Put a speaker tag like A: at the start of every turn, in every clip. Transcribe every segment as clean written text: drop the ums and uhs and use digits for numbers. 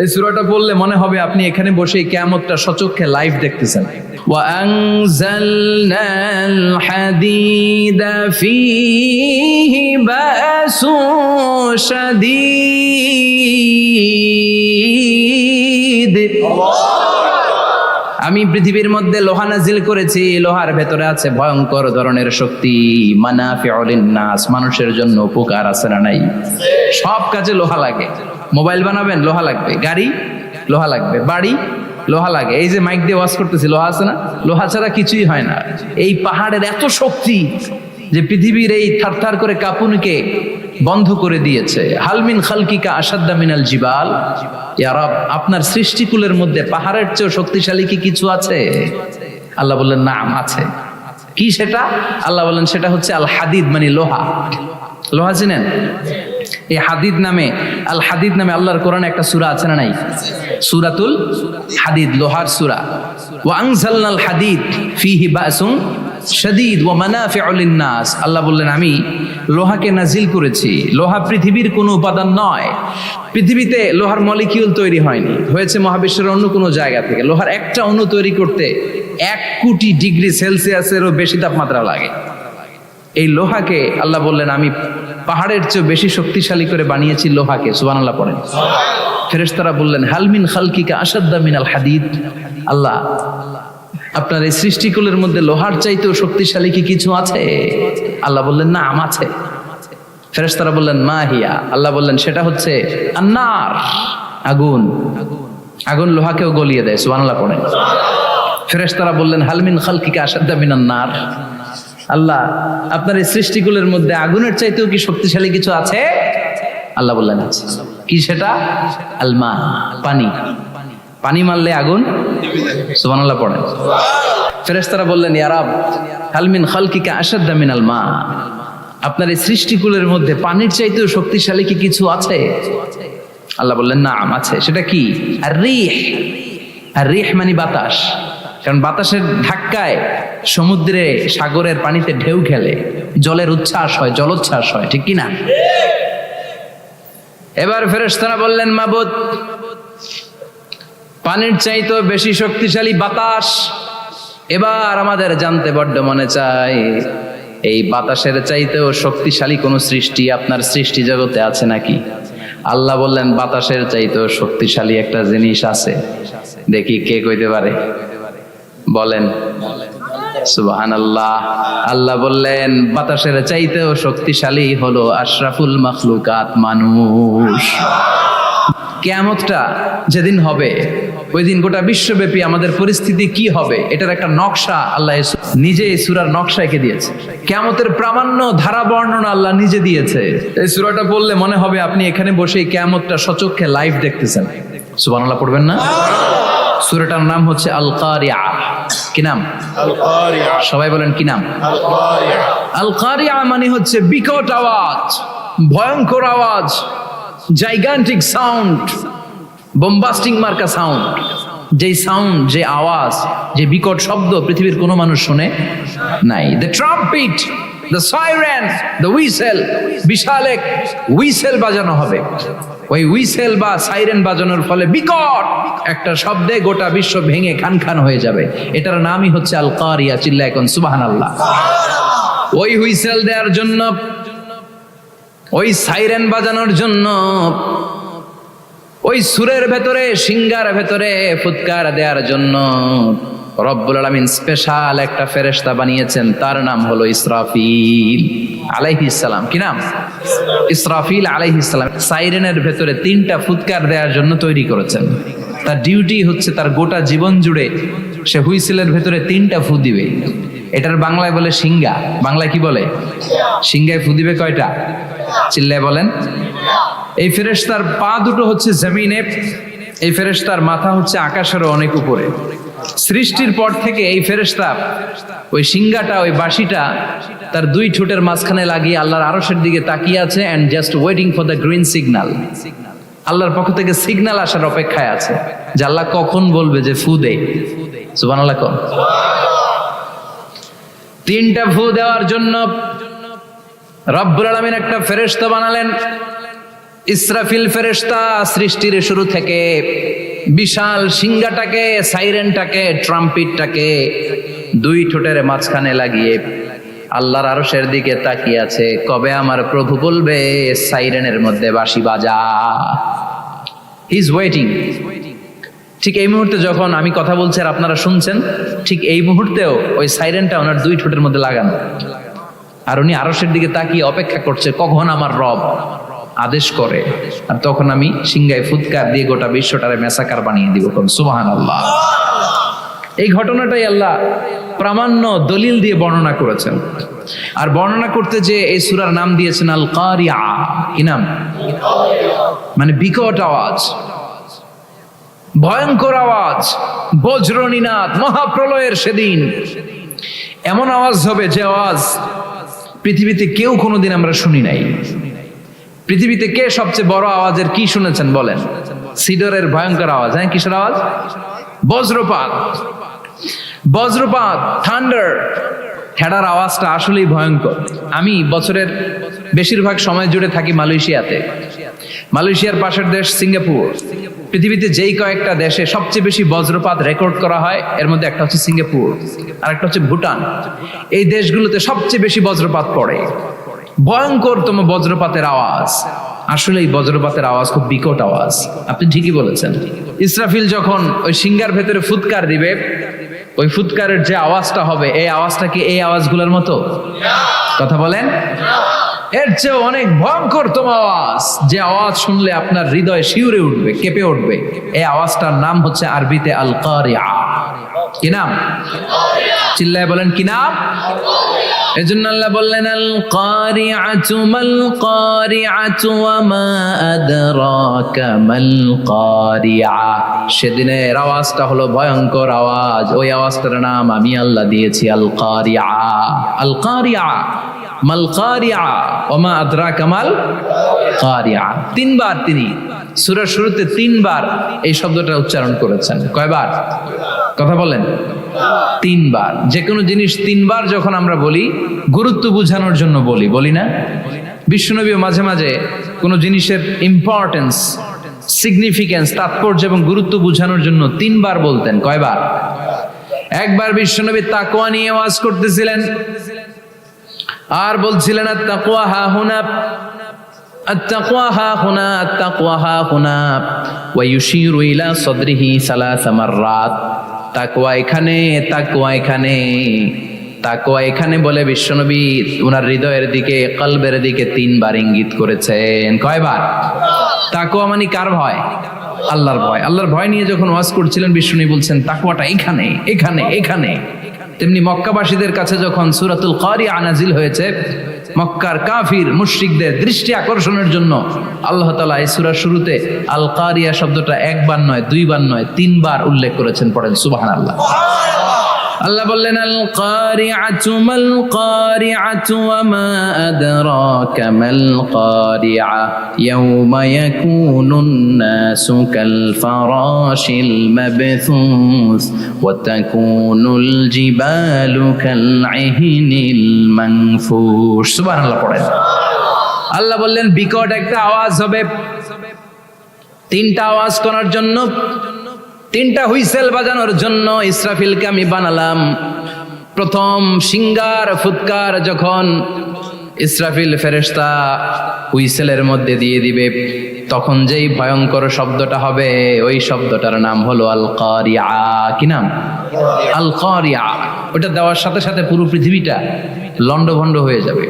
A: এই সূরাটা পড়লে মনে হবে আপনি এখানে বসে কিয়ামতটা সচক্ষে লাইভ দেখতেছেন। ওয়া আনজালনাল হাদিদা ফীহি বাসুন শাদীদ। আমি পৃথিবীর মধ্যে লোহা নাজিল করেছি, লোহার ভেতরে আছে ভয়ঙ্কর ধরনের শক্তি। মানাফিউ লিন-নাস, মানুষের জন্য উপকার আছে না নাই? সব কাজে লোহা লাগে। মোবাইল বানাবেন, লোহা লাগবে। গাড়ি, লোহা লাগবে। বাড়ি, লোহা লাগে। এই যে মাইক দিয়ে ওয়াজ করতেছি, লোহা আছে না? লোহা ছাড়া কিছুই হয় না। এই পাহাড়ের এত শক্তি যে পৃথিবীর এই থারথার করে কাঁপুনিকে বন্ধ করে দিয়েছে। হালমিন খালকিকা আসাদ্দা মিনাল জিবাল। ইয়া রব, আপনার সৃষ্টিকুলের মধ্যে পাহাড়ের চেয়ে শক্তিশালী কি কিছু আছে? আল্লাহ বললেন নাম আছে। কি সেটা? আল্লাহ বললেন সেটা হচ্ছে আল হাদিদ, মানে লোহা। লোহা চিনেন? এই হাদিদ নামে, আল হাদিদ নামে আল্লাহর কোরআনে একটা সূরা আছে না নাই? সূরাতুল হাদিদ, লোহার সূরা। ওয়া আনজালনাল হাদিদ ফীহি বাসুন শাদীদ ওয়া মানাফিউ লিন-নাস। আল্লাহ বললেন আমি লোহাকে নাজিল করেছি। লোহা পৃথিবীর কোনো উপাদান নয়। পৃথিবীতে লোহার মলিকিউল তৈরি হয়নি, হয়েছে মহাবিশ্বের অন্য কোনো জায়গা থেকে। লোহার একটা অণু তৈরি করতে 1 কোটি ডিগ্রি সেলসিয়াসেরও বেশি তাপমাত্রা লাগে। এই লোহাকে আল্লাহ বললেন আমি পাহাড়ের চেয়ে বেশি শক্তিশালী করে বানিয়েছি লোহাকে। সুবহানাল্লাহ পড়েন। ফেরেশতারা বললেন হালমিন খালকিকা আসাদ্দা মিনাল হাদিদ। আল্লাহ, আপনার এই সৃষ্টিকুলের মধ্যে লোহার চাইতেও শক্তিশালী কি কিছু আছে? আল্লাহ বললেন নাম আছে। ফেরেশতারা বললেন মা হিয়া। আল্লাহ বললেন সেটা হচ্ছে আন্নার, আগুন। আগুন লোহাকেও গলিয়ে দেয়। সুবহানাল্লাহ পড়েন। ফেরেশতারা বললেন হালমিন খালকিকা আসাদ্দা মিনান নার। আল্লাহ, আপনার এই সৃষ্টিকুলের মধ্যে আগুনের চাইতেও কি শক্তিশালী কিছু আছে? আল্লাহ বললেন আছে। কি সেটা? আলমা, পানি। পানি মারলে আগুন। সুবহানাল্লাহ পড়েন। ফেরেশতারা বললেন ইয়া রব, হালমিন খালকিকা আসাদ্দা মিনাল মা। আপনার এই সৃষ্টিকুলের মধ্যে পানির চাইতেও শক্তিশালী কি কিছু আছে? আল্লাহ বললেন নাম আছে। সেটা কি? আর রিহ। আর রিহ মানে বাতাস। কারণ বাতাসের ধাক্কায় সমুদ্রে, সাগরের পানিতে ঢেউ খেলে, জলের উচ্ছ্বাস হয়, জলোচ্ছ্বাস হয়, ঠিক কি না? এবার ফেরেশতারা বললেন মাবুদ, পানির চাইতেও বেশি শক্তিশালী বাতাস। এবার আমাদের জানতে বড্ড মনে চায়, এই বাতাসের চাইতেও শক্তিশালী কোন সৃষ্টি আপনার সৃষ্টি জগতে আছে নাকি? আল্লাহ বললেন বাতাসের চাইতেও শক্তিশালী একটা জিনিস আছে। দেখি কে কইতে পারে, বলেন। সুবহানাল্লাহ। আল্লাহ বললেন বাতাসের চাইতেও শক্তিশালী হলো আশরাফুল মাখলুকাত, মানুষ। কিয়ামতটা যেদিন হবে, ওই দিন গোটা বিশ্বব্যাপী আমাদের পরিস্থিতি কি হবে এটার একটা নকশা আল্লাহ নিজে এই সূরার নকশা এঁকে দিয়েছে। কিয়ামতের প্রামাণ্য ধারা বর্ণনা আল্লাহ নিজে দিয়েছে। এই সূরাটা পড়লে মনে হবে আপনি এখানে বসে কিয়ামতটা সচক্ষে লাইভ দেখতেছেন। সুবহানাল্লাহ পড়বেন না? সূরাটার নাম হচ্ছে আল কারিয়া। কি নাম? আল কারিয়া। সবাই বলেন কি নাম? আল কারিয়া। আল কারিয়া মানে হচ্ছে বিকট আওয়াজ, ভয়ঙ্কর আওয়াজ, জাইগান্টিক সাউন্ড, বোম্বাস্টিং মার্কা সাউন্ড। যে সাউন্ড, যে আওয়াজ, যে বিকট শব্দ পৃথিবীর কোনো মানুষ শুনে নাই। The trumpet, the siren, the whistle. বিশাল এক হুইসেল বাজানো হবে। ওই হুইসেল বা সাইরেন বাজানোর ফলে বিকট একটা শব্দে গোটা বিশ্ব ভেঙে খান খান হয়ে যাবে। এটার নামই হচ্ছে আল কারিয়া। চিল্লায় এখন সুবহানাল্লাহ। ওই হুইসেল দেওয়ার জন্য, ওই সাইরেন বাজানোর জন্য, ওই সুরের ভেতরে, সিঙ্গার ভেতরে ফুৎকার দেওয়ার জন্য রব্বুল আলামিন স্পেশাল একটা ফেরেশতা বানিয়েছেন। তার নাম হলো ইসরাফিল আলাইহিস সালাম। কি নাম? ইসরাফিল আলাইহিস সালাম। সাইরেনের ভেতরে 3টা ফুৎকার দেওয়ার জন্য তৈরি করেছেন। তার ডিউটি হচ্ছে তার গোটা জীবন জুড়ে সে হুইসেলের ভেতরে 3টা ফু দিবে। এটার বাংলায় বলে সিঙ্গা। বাংলায় কি বলে? সিঙ্গায় ফু দিবে কয়টা? চিল্লায় বলেন। এই ফেরেশতার পা দুটো হচ্ছে জমিনে, এই ফেরেশতার মাথা হচ্ছে আকাশেরও অনেক উপরে। সৃষ্টির পর থেকে এই ফেরেশতা ওই সিঙ্গাটা, ওই বাঁশিটা তার 2 ঠোঁটের মাঝখানে লাগিয়ে আল্লাহর আরশের দিকে তাকিয়ে আছে, and just waiting for the green signal. আল্লাহর পক্ষ থেকে সিগন্যাল আসার অপেক্ষায় আছে যে আল্লাহ কখন বলবে যে ফু দে। সুবহানাল্লাহ। 3টা ফু দেওয়ার জন্য রব্বুল আলামিন একটা ফেরেশতা বানালেন। ইসরাফিল ফেরেশতা সৃষ্টির শুরু থেকে বিশাল সিংহাটাকে, সাইরেনটাকে, ট্রাম্পিটটাকে দুই ঠোঁটের মাঝখানে লাগিয়ে আল্লাহর আরশের দিকে তাকিয়ে আছে, কবে আমার প্রভু বলবে সাইরেনের মধ্যে বাঁশি বাজা। He is waiting. ঠিক এই মুহূর্তে যখন আমি কথা বলছি আর আপনারা শুনছেন, ঠিক এই মুহূর্তেও ওই সাইরেনটা ওনার দুই ঠোঁটের মধ্যে লাগানো, আর উনি আরশের দিকে তাকিয়ে অপেক্ষা করছে কখন আমার রব আদেশ করে, আর তখন আমি সিংহায় ফুৎকার দিয়ে গোটা বিশ্বটারে মেসাকার বানিয়ে দিব। সুবহানাল্লাহ। এই ঘটনাটাই আল্লাহ প্রামাণ্য দলিল দিয়ে বর্ণনা করেছেন, আর বর্ণনা করতে যে এই সূরার নাম দিয়েছেন আল কারিয়া। কি নাম? মানে বিকট আওয়াজ, ভয়ঙ্কর আওয়াজ, বজ্রনীনাদ, মহাপ্রলয়ের সেদিন এমন আওয়াজ হবে যে আওয়াজ পৃথিবীতে কেউ কোনোদিন আমরা শুনি নাই। পৃথিবীতে কে সবচেয়ে বড় আওয়াজের কি শুনেছেন বলেন? সিডরের ভয়ঙ্কর আওয়াজ। হ্যাঁ, কিসের আওয়াজ? বজ্রপাত। বজ্রপাত, থান্ডার, ঠেডার আওয়াজটা আসলেই ভয়ঙ্কর। আমি বছরের বেশিরভাগ সময় জুড়ে থাকি মালয়েশিয়াতে। মালয়েশিয়ার পাশের দেশ সিঙ্গাপুর। পৃথিবীতে যেই কয়েকটা দেশে সবচেয়ে বেশি বজ্রপাত রেকর্ড করা হয় এর মধ্যে একটা হচ্ছে সিঙ্গাপুর, আর একটা হচ্ছে ভুটান। এই দেশগুলোতে সবচেয়ে বেশি বজ্রপাত পড়ে। ভয়ঙ্করতম বজ্রপাতের আওয়াজ। আসলে এই বজ্রপাতের আওয়াজ খুব বিকট আওয়াজ। আপনি ঠিকই বলেছেন। ইসরাফিল যখন ওই সিংহার ভেতরে ফুৎকার দিবে, ওই ফুৎকারের যে আওয়াজটা হবে, এই আওয়াজটা কি এই আওয়াজগুলোর মতো? কথা বলেন। এর চেয়ে অনেক ভয়ঙ্করতম আওয়াজ, যে আওয়াজ শুনলে আপনার হৃদয় শিউরে উঠবে, কেঁপে উঠবে। এই আওয়াজটার নাম হচ্ছে আরবিতে আল কারিয়া। কি নাম? চিল্লায় বলেন কি নাম? এজন্য আল্লাহ বললেন আল কারিআতু মাল কারিআতু ওয়া মা আদরাকা মাল কারিআ। সেদিনের আওয়াজটা হলো ভয়ঙ্কর আওয়াজ। ওই আওয়াজটার নাম আমি আল্লাহ দিয়েছি আল কারিআ। আল কারিআ মাল কারিআ ওয়া মা আদরাকা মাল কারিআ। তিনবার তিনি সূরার শুরুতে তিনবার এই শব্দটা উচ্চারণ করেছেন। কয়বার? কথা বলেন। তিনবার। যে কোনো জিনিস তিনবার যখন আমরা বলি, গুরুত্ব বোঝানোর জন্য বলি না? বিশ্বনবীও মাঝে মাঝে কোনো জিনিসের ইম্পর্টেন্স, সিগনিফিকেন্স, তাৎপর্য এবং গুরুত্ব বোঝানোর জন্য তিনবার বলতেন। কয়বার? একবার বিশ্বনবী তাকওয়া নিয়ে ওয়াজ করতেছিলেন আর বলছিলেন আত-তাকওয়া হাহুনা, আত-তাকওয়া হাহুনা, আত-তাকওয়া হাহুনা, ওয়া ইউশিরু ইলা সাদরিহি সালাসা মাররাত। তাকওয়া এখানে, তাকওয়া এখানে, তাকওয়া এখানে বলে বিশ্বনবী ওনার হৃদয়ের দিকে, কলবের দিকে তিনবার ইঙ্গিত করেছেন। কয়বার? তাকওয়া মানে কার ভয়? আল্লাহর ভয়। আল্লাহর ভয় নিয়ে যখন ওয়াজ করছিলেন বিশ্বনবী বলছেন তাকওয়াটা এখানে, এখানে, এখানে। তেমনি মক্কাবাসীদের কাছে যখন সূরাতুল কারিয়া নাজিল হয়েছে, মক্কার কাফির মুশরিকদের দৃষ্টি আকর্ষণের জন্য আল্লাহ তাআলা এই সূরার শুরুতে আল কারিয়া শব্দটা একবার নয়, দুইবার নয়, তিনবার উল্লেখ করেছেন। পড়েন সুবহানাল্লাহ। আল্লাহ বললেন আল কারিআতু মাল কারিআতু ওয়া মা আদরাকা মাল কারিআ ইয়াওমা ইয়াকুনুন নাসু কাল ফারাশিল মাবথুস ওয়া তাকুনুল জিবালু কাল ইহনিল মানফুশ। সুবহানাল্লাহ পড়েন। আল্লাহ বললেন বিকট একটা আওয়াজ হবে। তিনটা আওয়াজ করার জন্য, তিনটা হুইসেল বাজানোর জন্য ইসরাফিলকে আমি বানালাম। প্রথম সিংহার ফুৎকার যখন ইসরাফিল ফেরেশতা হুইসেলের মধ্যে দিয়ে দিবে, তখন যেই ভয়ঙ্কর শব্দটা হবে, ওই শব্দটার নাম হলো আল কারিআ। কি নাম? আল কারিআ। ওটা দেওয়ার সাথে সাথে পুরো পৃথিবীটা লন্ডভন্ড হয়ে যাবে।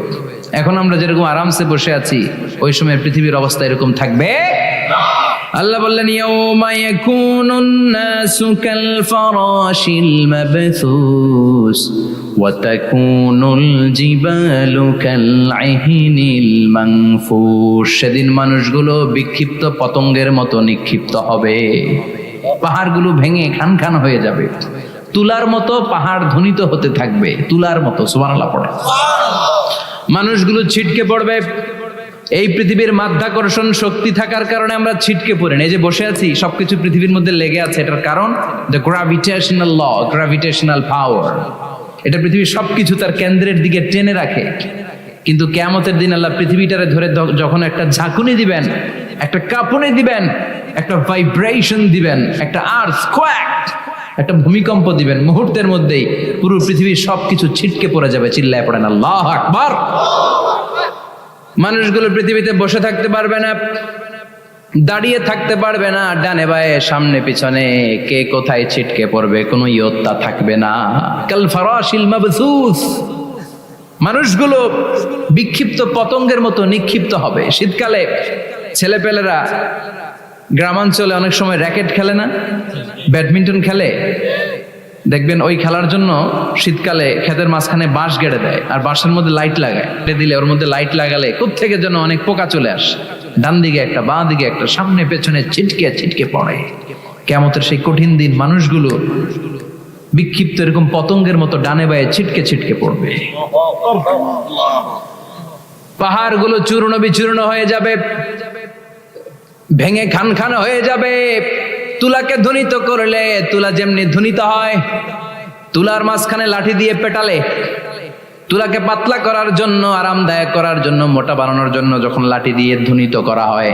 A: এখন আমরা যেরকম আরামসে বসে আছি, ওই সময় পৃথিবীর অবস্থা এরকম থাকবে। আল্লাহ বললেন ইয়াউমা ইয়াকুনুন নাসু কাল ফারাশিল মাবথুস ওয়া তাকুনুল জিবালু কাল ইহনিল মানফুশ। সেদিন মানুষগুলো বিক্ষিপ্ত পতঙ্গের মতো নিক্ষিপ্ত হবে। পাহাড়গুলো ভেঙে খান খান হয়ে যাবে। তুলার মতো পাহাড় ধ্বনিত হতে থাকবে, তুলার মতো। সুবহানাল্লাহ পড়ে। মানুষগুলো ছিটকে পড়বে। এই পৃথিবীর মাধ্যাকর্ষণ শক্তি থাকার কারণে আমরা ছিটকে পড়ি না। এই যে বসে আছি, সবকিছু পৃথিবীর মধ্যে লেগে আছে। এটার কারণ দ্য গ্র্যাভিটেশনাল ল, গ্র্যাভিটেশনাল পাওয়ার। এটা পৃথিবীর সবকিছু তার কেন্দ্রের দিকে টেনে রাখে। কিন্তু কিয়ামতের দিন আল্লাহ পৃথিবীটারে ধরে যখন একটা ঝাঁকুনি দিবেন, একটা কাঁপুনি দিবেন, একটা ভাইব্রেশন দিবেন, একটা আর্থকোয়েক, একটা ভূমিকম্প দিবেন, মুহূর্তের মধ্যেই পুরো পৃথিবীর সবকিছু ছিটকে পড়ে যাবে। চিল্লায় পড়েন আল্লাহু আকবার। মানুষগুলো পৃথিবীতে বসে থাকতে পারবে না, দাঁড়িয়ে থাকতে পারবে না, ডানে বায়ে সামনে পিছনে কে কোথায় ছিটকে পড়বে কোনো ইয়ত্তা থাকবে না। কাল ফারাশিল মাবসুস, মানুষগুলো বিক্ষিপ্ত পতঙ্গের মতো নিক্ষিপ্ত হবে। শীতকালে ছেলেপেলেরা গ্রামাঞ্চলে অনেক সময় র্যাকেট খেলে না, ব্যাডমিন্টন খেলে, দেখবেন ওই খেলার জন্য শীতকালে ক্ষেতের মাঝখানে বাঁশ গেড়ে দেয় আর বাঁশের মধ্যে লাইট লাগায়, দিলে ওর মধ্যে লাইট লাগালে কোত্থেকে যেন অনেক পোকা চলে আসে, ডান দিকে একটা বাঁ দিকে একটা, সামনে পেছনে ছিটকে ছিটকে পড়ে। কিয়ামতের সেই কঠিন দিন মানুষগুলো বিক্ষিপ্ত এরকম পতঙ্গের মতো ডানে বায়ে ছিটকে ছিটকে পড়বে। পাহাড়গুলো চূর্ণ বিচূর্ণ হয়ে যাবে, ভেঙে খান খান হয়ে যাবে। তুলাকে ধ্বনিত করলে তুলা যেমনি ধ্বনিত হয়, তুলার মাঝখানে লাঠি দিয়ে পেটালে, তুলাকে পাতলা করার জন্য, আরামদায়ক করার জন্য, মোটা বানানোর জন্য যখন লাঠি দিয়ে ধ্বনিত করা হয়,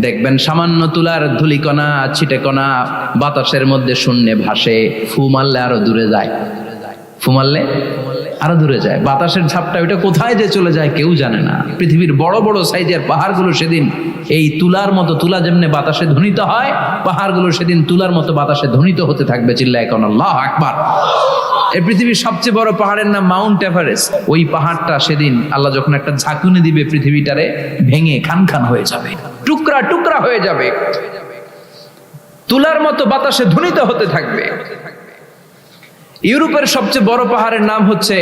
A: দেখবেন সামান্য তুলার ধুলিকণা ছিটেকণা বাতাসের মধ্যে শূন্যে ভাসে, ফু মারলে আরো দূরে যায়, ফু মারলে আরো দূরে যায়। বাতাসের ঝাপটা ওইটা কোথায় যে চলে যায় কেউ জানে না। পৃথিবীর বড় বড় সাইজের পাহাড়গুলো সেদিন এই তুলার মতো, তুলা যেমনি বাতাসে ধ্বনিত হয়, পাহাড়গুলো সেদিন তুলার মতো বাতাসে ধ্বনিত হতে থাকবে। চিল্লায় কোন আল্লাহু আকবার। এই পৃথিবীর সবচেয়ে বড় পাহাড়ের নাম মাউন্ট এভারেস্ট। ওই পাহাড়টা সেদিন আল্লাহ যখন একটা ঝাঁকুনি দিবে, পৃথিবীটারে ভেঙে খান খান হয়ে যাবে, টুকরা টুকরা হয়ে যাবে, তুলার মতো বাতাসে ধ্বনিত হতে থাকবে। ইউরোপের সবচেয়ে বড় পাহাড়ের নাম হচ্ছে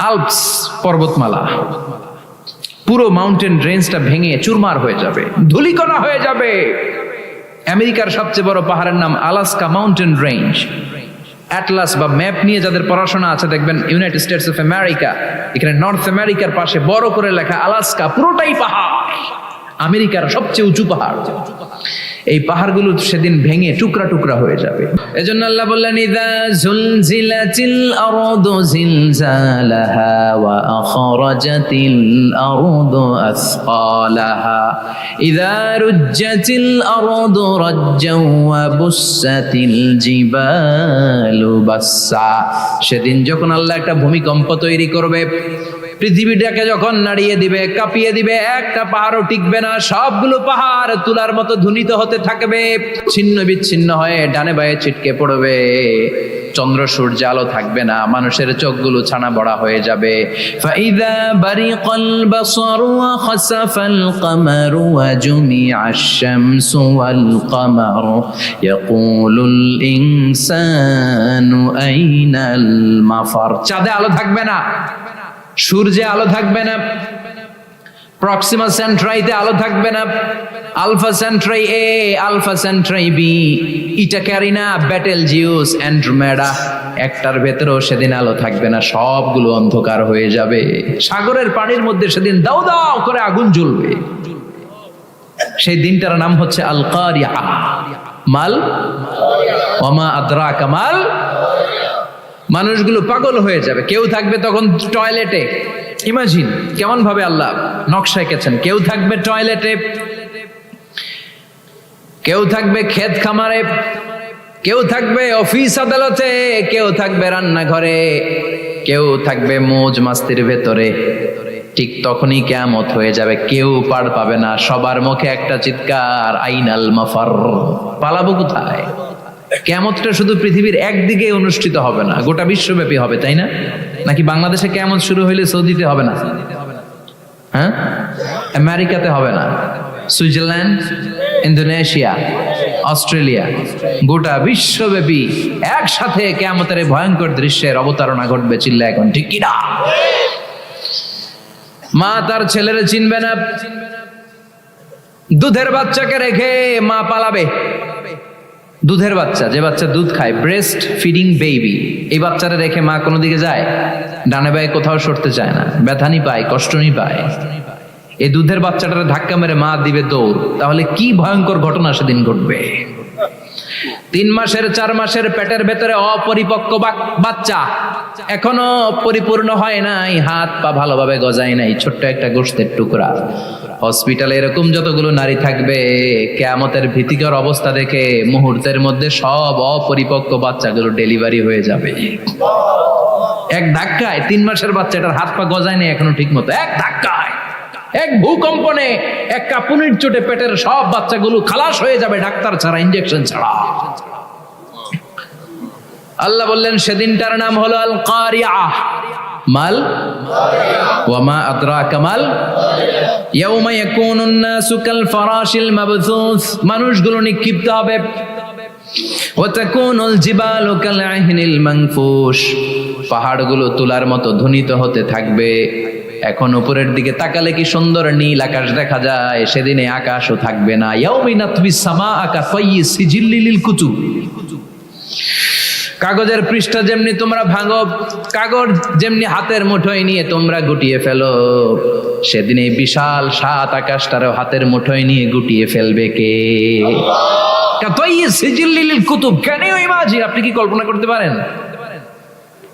A: আল্পস পর্বতমালা। পুরো মাউন্টেন রেঞ্জটা ভেঙে চুরমার হয়ে যাবে, ধূলিকণা হয়ে যাবে। আমেরিকার সবচেয়ে বড় পাহাড়ের নাম আলাস্কা মাউন্টেন রেঞ্জ। অ্যাটলাস বা ম্যাপ নিয়ে যাদের পড়াশোনা আছে দেখবেন ইউনাইটেড স্টেটস অফ আমেরিকা, এখানে নর্থ আমেরিকার পাশে বড় করে লেখা আলাস্কা, পুরোটাই পাহাড়, আমেরিকার সবচেয়ে উঁচু পাহাড়। এই পাহাড়গুলো সেদিন ভেঙে টুকরা টুকরা হয়ে যাবে। এজন্য আল্লাহ বললেন, ইযা জুলজিলাতিল আরদু জিলজালাহা ওয়া আখরাজাতিল আরদু আসকালাহা ইযা রুজ্জাতিল আরদু রাজ্জাও ওয়া বুসাতিল জিবালু বাসসা। সেদিন যখন আল্লাহ একটা ভূমিকম্প তৈরি করবে, পৃথিবীটাকে যখন নাড়িয়ে দিবে, কাঁপিয়ে দিবে, একটা পাহাড়ও টিকবে না, সবগুলো পাহাড় তুলার মতো ধ্বনিত হতে থাকবে, ছিন্ন বিচ্ছিন্ন হয়ে ডানে বায়ে ছিটকে পড়বে। চন্দ্র সূর্য আলো থাকবে না, মানুষের চোখগুলো ছানা বড়া হয়ে যাবে। ফাইদা বারিকাল বাসারু ওয়া খাসাফাল কামারু ওয়া জুমিআশ শামসু ওয়াল কামারু ইয়াকুলুল ইনসানু আইনাল মাফার। চাঁদে আলো থাকবে না, সূর্যে আলো থাকবে না, প্রক্সিমা সেন্ট্রাইতে আলো থাকবে না, আলফা সেন্ট্রাই এ, আলফা সেন্ট্রাই বি, ইটা ক্যারিনা, বেটেলজিউস, অ্যান্ড্রোমেডা, একটার ভেতরেও সেদিন আলো থাকবে না, সবগুলো অন্ধকার হয়ে যাবে। সাগরের পানির মধ্যে সেদিন দাও দাও করে আগুন জ্বলবে। সেই দিনটার নাম হচ্ছে আল কারিয়া। মাল ওমা আদরাকা মাল। মানুষগুলো পাগল হয়ে যাবে। কেউ থাকবে তখন টয়লেটে, ইমাজিন কেমন ভাবে আল্লাহ নকশা এঁকেছেন। কেউ থাকবে টয়লেটে, কেউ থাকবে ক্ষেত খামারে, কেউ থাকবে অফিস আদালতে, কেউ থাকবে রান্নাঘরে, কেউ থাকবে মৌজ মাস্তির ভেতরে। ঠিক তখনই কিয়ামত হয়ে যাবে, কেউ পার পাবে না, সবার মুখে একটা চিৎকার, আইনাল মাফার। পালাবো কোথায়? কিয়ামতটা শুধু পৃথিবীর একদিকে অনুষ্ঠিত হবে না, গোটা বিশ্বব্যাপী হবে, তাই না? নাকি বাংলাদেশে কিয়ামত শুরু হইলে সৌদিতে হবে না? হ্যাঁ, আমেরিকাতে হবে না, সুইজারল্যান্ড, ইন্দোনেশিয়া, অস্ট্রেলিয়া, গোটা বিশ্বব্যাপী একসাথে কিয়ামতের ভয়ঙ্কর দৃশ্যের অবতারণা ঘটবে। চিল্লা এখন ঠিক কিনা? মা তার ছেলেরে চিনবে না, দুধের বাচ্চাকে রেখে মা পালাবে। দুধের বাচ্চা, যে বাচ্চা দুধ খায়, ব্রেস্ট ফিডিং বেবি, এই বাচ্চারা রেখে মা কোনো দিকে যায়? ডানে বায়ে কোথাও সরতে চায় না, ব্যথানি পায়, কষ্টনি পায়। এই দুধের বাচ্চাটারে ধাক্কা মেরে মা দিবে দৌড়। তাহলে কি ভয়ঙ্কর ঘটনা সেদিন ঘটবে। 3 মাসের 4 মাসের পেটের ভেতরে অপরিপক্ক বাচ্চা, এখনো পরিপূর্ণ হয় নাই, হাত পা ভালোভাবে গজায় নাই, ছোট্ট একটা গোশতের টুকরা। হসপিটালে এরকম যতগুলো নারী থাকবে, কিয়ামতের ভীতিকর অবস্থা দেখে মুহূর্তের মধ্যে সব অপরিপক্ক বাচ্চাগুলো ডেলিভারি হয়ে যাবে। এক ধাক্কায় 3 মাসের বাচ্চাটার হাত পা গজায় নাই এখনো ঠিক মতো, এক ধাক্কায়, এক ভূকম্পনে, এক কাঁপুনির চোটে পেটের সব বাচ্চাগুলো খালাস হয়ে যাবে, ডাক্তার ছাড়া, ইনজেকশন ছাড়া। আল্লাহ বললেন সেদিনটার নাম হলো আল কারিআহ। মাল ওয়া মা আদরাকা মাল ইয়াউমা ইয়াকুনুন নাসু কাল ফারাশিল মাবথুস, মানুষগুলো নিক্ষিপ্ত হবে। ওয়া তাকুনুল জিবালু কাল আহিনিল মানফুশ, পাহাড়গুলো তুলার মতো ধ্বনিত হতে থাকবে। এখন উপরের দিকে তাকালে কি সুন্দর নীল আকাশ দেখা যায়, সেদিনে আকাশও থাকবে না। ইয়াউমিন নাতবিস সামাআ কাফাইয়ি সিজিল্লি লিল কুতুব, কাগজের পৃষ্ঠা যেমনি তোমরা ভাঙো, কাগজ যেমনি হাতের মুঠোয় নিয়ে তোমরা গুটিয়ে ফেলো, সেদিন এই বিশাল 7 আকাশটারও হাতের মুঠোয় নিয়ে গুটিয়ে ফেলবে কে? কাফাইয়ি সিজিল্লি লিল কুতুব, ক্যান ইউ ইমাজিন? আপনি কি কল্পনা করতে পারেন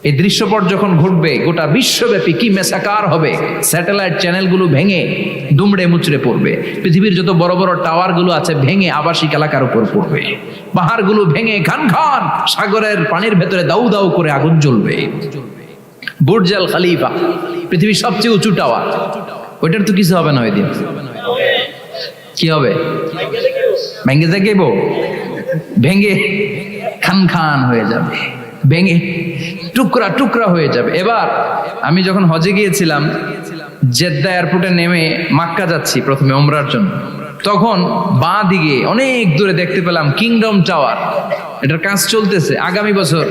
A: এই দৃশ্যপট যখন ঘটবে গোটা বিশ্বব্যাপী কি মেসাকার হবে? স্যাটেলাইট চ্যানেলগুলো ভেঙে দুমড়ে মুচড়ে পড়বে, পৃথিবীর যত বড় বড় টাওয়ারগুলো আছে ভেঙে আবাসিক এলাকার উপর পড়বে, পাহাড়গুলো ভেঙে খান খান সাগরের পানির ভেতরে দাউ দাউ করে আগুন জ্বলবে। বুর্জ আল খলিফা পৃথিবীর সবচেয়ে উঁচু টাওয়ার, ওইটার তো কিছু হবে না, ওই দিন কি হবে? ভেঙে যাইব, ভেঙে খান খান হয়ে যাবে, ভেঙে টুকরা টুকরা হয়ে যাবে। এবার আমি যখন হজে গিয়েছিলাম, জেদ্দা এয়ারপোর্টে নেমে মক্কা যাচ্ছি প্রথমে ওমরার জন্য, তখন বাঁ দিকে অনেক দূরে দেখতে পেলাম কিংডম টাওয়ার। এটার কাজ চলতেছে, আগামী বছর,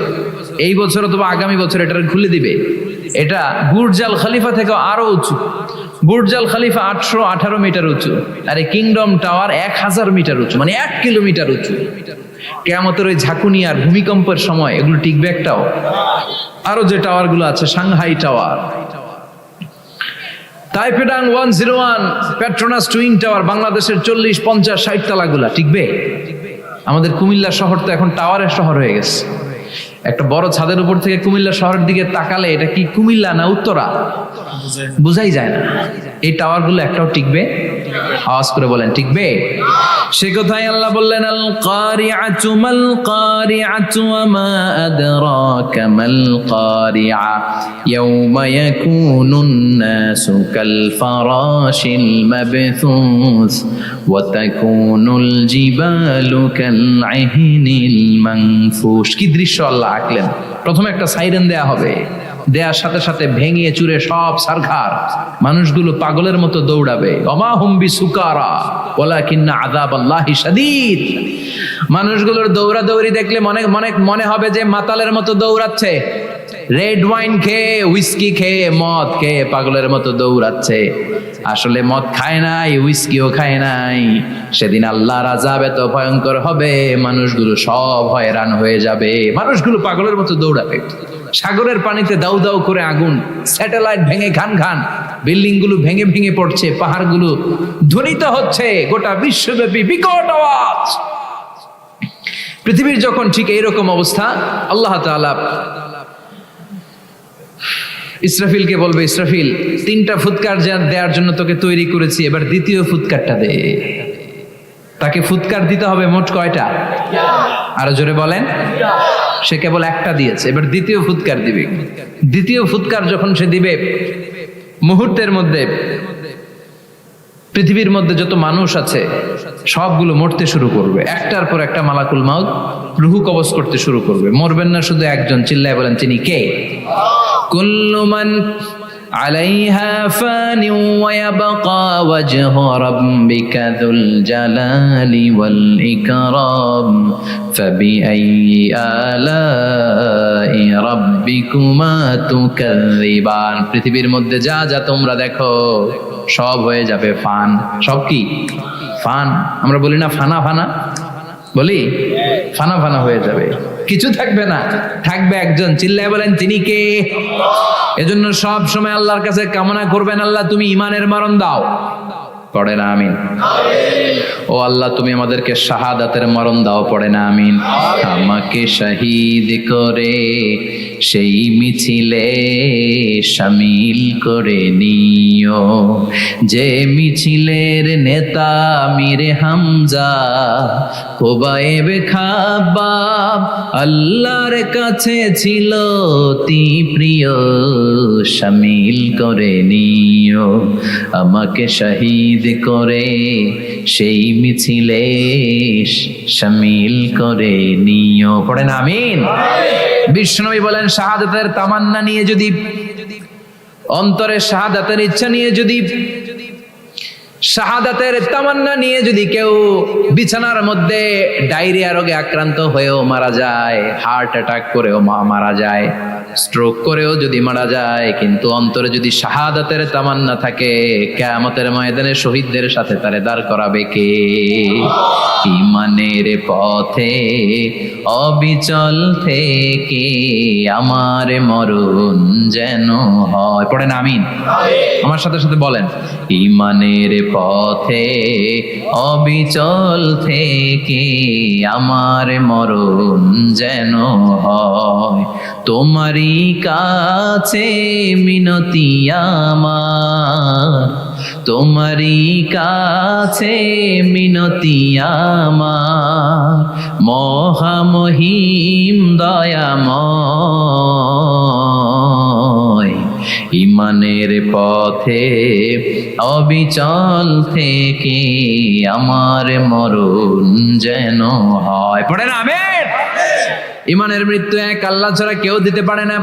A: এই বছর অথবা আগামী বছর এটার খুলে দিবে। এটা বুর্জ আল খলিফা থেকে আরো উঁচু। বুর্জ আল খলিফা 818 মিটার উঁচু, আর এই কিংডম টাওয়ার 1000 মিটার উঁচু, মানে 1 কিলোমিটার উঁচু। কিয়ামতের ওই ঝাঁকুনি আর ভূমিকম্পের সময় এগুলো টিকবে একটাও? আরো যে টাওয়ার গুলো আছে, সাংহাই টাওয়ার, তাইপেডাং 101, পেট্রোনাস টুইন টাওয়ার, বাংলাদেশের 40, 50, 60 তালাগুলা টিকবে? আমাদের কুমিল্লা শহর তো এখন টাওয়ারের শহর হয়ে গেছে। একটা বড় ছাদের উপর থেকে কুমিল্লা শহরের দিকে তাকালে এটা কি কুমিল্লা না উত্তরা বুঝাই যায় না। এই টাওয়ার গুলো একটাও টিকবে? আওয়াজ করে বলেন টিকবে? সে কথাই আল্লাহ বললেন আল কারিআতু মাল কারিআতু ওয়া মা আদরাকা মাল কারিআ ইয়াউমা ইয়াকুনুন নাসু কাল ফারাশিল মাবথুস ওয়া তাকুনুল জিবালু কাল আহিনিল মানফুশ। কি দৃশ্য আল্লাহ আঁকলেন! প্রথমে একটা সাইরেন দেয়া হবে, দেয়ার সাথে সাথে ভেঙে চুরে সব সারখার, মানুষগুলো পাগলের মতো দৌড়াবে। ওমা হুম বিসুকারা ওয়ালাকিন্না আযাবাল্লাহি শাদীদ। মানুষগুলোর দৌড়াদৌড়ি দেখলে মনে হবে যে মাতালের মতো দৌড়াচ্ছে, রেড ওয়াইন খেয়ে, হুইস্কি খেয়ে, মদ খেয়ে পাগলের মতো দৌড়াচ্ছে। আসলে মদ খায় নাই, হুইস্কিও খায় নাই। সেদিন আল্লাহর আযাব এত ভয়ঙ্কর হবে, মানুষগুলো সব হয়রান হয়ে যাবে, মানুষগুলো পাগলের মতো দৌড়াবে। সাগরের পানিতে দাউ দাউ করে আগুন, স্যাটেলাইট ভেঙে খান খান, বিল্ডিং গুলো ভেঙে ভেঙে পড়ছে, পাহাড়গুলো ধ্বনিত হচ্ছে, গোটা বিশ্বব্যাপী বিকট আওয়াজ। পৃথিবীর যখন ঠিক এইরকম অবস্থা, আল্লাহ তাআলা ইসরাফিলকে বলবে, ইসরাফিল 3টা ফুৎকার দেওয়ার জন্য তোকে তৈরি করেছি, এবার দ্বিতীয় ফুৎকারটা দে। তাকে ফুৎকার দিতে হবে মোট কয়টা? আরো জোরে বলেন। সে কেবল একটা দিয়েছে, এবার দ্বিতীয় ফুৎকার দিবে। দ্বিতীয় ফুৎকার যখন সে দিবে, মুহূর্তের মধ্যে পৃথিবীর মধ্যে যত মানুষ আছে সবগুলো মরতে শুরু করবে, একটার পর একটা মালাকুল মাউত রুহু কবজ করতে শুরু করবে। মরবেন না শুধু একজন, চিল্লায় বলেন তিনি কে? কুল্লু মান আলাইহা ফানি ওয়া ইয়াবকা ওয়াজহু রাব্বিকা যুল জালালি ওয়াল ইকরাম ফাবিআইয়ি আলাই রাব্বিকুমা তুকাযযিবান। পৃথিবীর মধ্যে যা যা তোমরা দেখো সব হয়ে যাবে ফান। সব কি ফান? আমরা বলি না ফানা ফানা, বলি ফানা ফানা হয়ে যাবে, কিছু থাকবে না, থাকবে একজন, চিল্লায় বলেন তিনি কে? এজন্য সব সময় আল্লাহর কাছে কামনা করবেন, আল্লাহ তুমি ইমানের মরণ দাও, পড়েন আমিন। ও আল্লাহ, তুমি আমাদেরকে শাহাদাতের মরণ দাও, পড়েন আমিন। আমাকে শহীদ করে সেই মিছিলে শামিল করে নিও, যে মিছিলের নেতা মীর হামজা খোবায়েব খাব্বাব আল্লাহর কাছে ছিল অতি প্রিয়, শামিল করে নিও। আমাকে শহীদ করে সেই মিছিলে শামিল করে নিও, পড়েন আমিন। বিষ্ণুনবী বলেন, শাহাদাতের তামান্না নিয়ে যদি, অন্তরে শাহাদাতের ইচ্ছা নিয়ে যদি, শাহাদাতের তামান্না নিয়ে যদি কেউ বিছানার মধ্যে ডায়রিয়া রোগে আক্রান্ত হয়েও মারা যায়, হার্ট অ্যাটাক করেও মারা যায়, স্ট্রোক করেও যদি মারা যায়, কিন্তু অন্তরে যদি শাহাদাতের তামান্না থাকে, কিয়ামতের ময়দানে শহীদদের সাথে তারে দাঁড় করাবে কে? ঈমানের পথে অবিচল থেকে আমার মরণ যেন হয়, পড়েন আমিন। আমার সাথে সাথে বলেন, ঈমানের পথে অবিচল থেকে আমার মরণ যেন হয়, তোমারই কাছে মিনতি আমার, তোমারই কাছে মিনতি আমার, মহামহিম দয়াময়, ঈমানের পথে অবিচল থেকে আমার মরণ যেন হয়, পড়েন আমিন। ঈমানের মৃত্যু এক, আল্লাহ ছাড়া কেউ দিতে পারে না।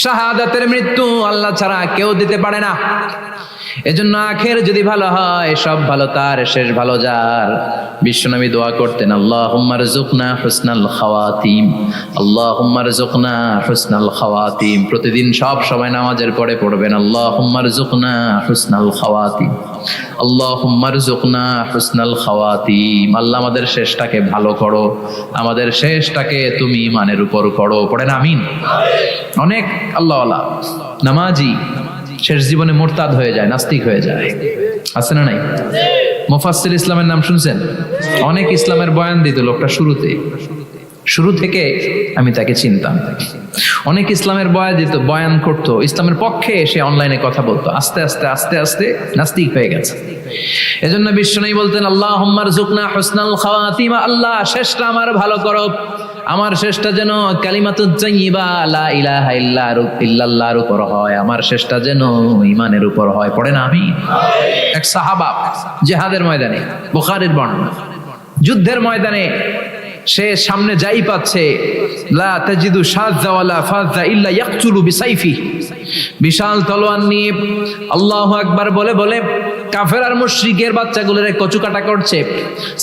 A: শাহাদাতের মৃত্যু আল্লাহ ছাড়া কেউ দিতে পারে না। এজন্য আখের যদি ভালো হয়, সব ভালো তার, শেষ ভালো যার। বিশ্বনবী দোয়া করতেন, আল্লাহুম্মা রযুকনা হুসনাল খাওয়াতিম, আল্লাহুম্মা রযুকনা হুসনাল খাওয়াতিম। প্রতিদিন সব সময় নামাজের পরে পড়বেন, আল্লাহুম্মা রযুকনা হুসনাল খাওয়াতিম, আল্লাহুম্মা রযুকনা হুসনাল খাওয়াতিম। আল্লাহ আমাদের শেষটাকে ভালো করো, আমাদের শেষটাকে তুমি ঈমানের উপর করো, পড়েন আমিন। অনেক আল্লাহওয়ালা নামাজি শেষ জীবনে মুরতাদ হয়ে যায়, নাস্তিক হয়ে যায়, আছে না নাই? মুফাসসির ইসলামের নাম শুনছেন? অনেক ইসলামের বয়ান দিত লোকটা শুরু থেকে আমি তাকে চিনতাম। অনেক ইসলামের বয়ান করতো, ইসলামের পক্ষে সে অনলাইনে কথা বলতো, আস্তে আস্তে আস্তে আস্তে নাস্তিক হয়ে গেছে। এজন্য বিশ্বনবী বলতেন, আল্লাহুম্মা রযুকনা হুসনাল খাওয়াতিম, আল্লাহ শেষটা আমার ভালো করো, আমার শেষটা যেন কালিমাতুত তাইয়্যিবা লা ইলাহা ইল্লাল্লাহর উপর হয়, আমার শেষটা যেন ঈমানের উপর হয়, পড়েন আমিন। এক সাহাবা জিহাদের ময়দানে, বুখারীর বর্ণনা, যুদ্ধের ময়দানে সে সামনে যাই পাচ্ছে, লা তাজিদু শাযা ওয়ালা ফাযা ইল্লা ইয়াকতুলু বিসাইফি, বিশাল তলোয়ার নিয়ে আল্লাহু আকবার বলে বলে কাফের আর মুশরিকের বাচ্চাগুলোর কচুকাটা করছে।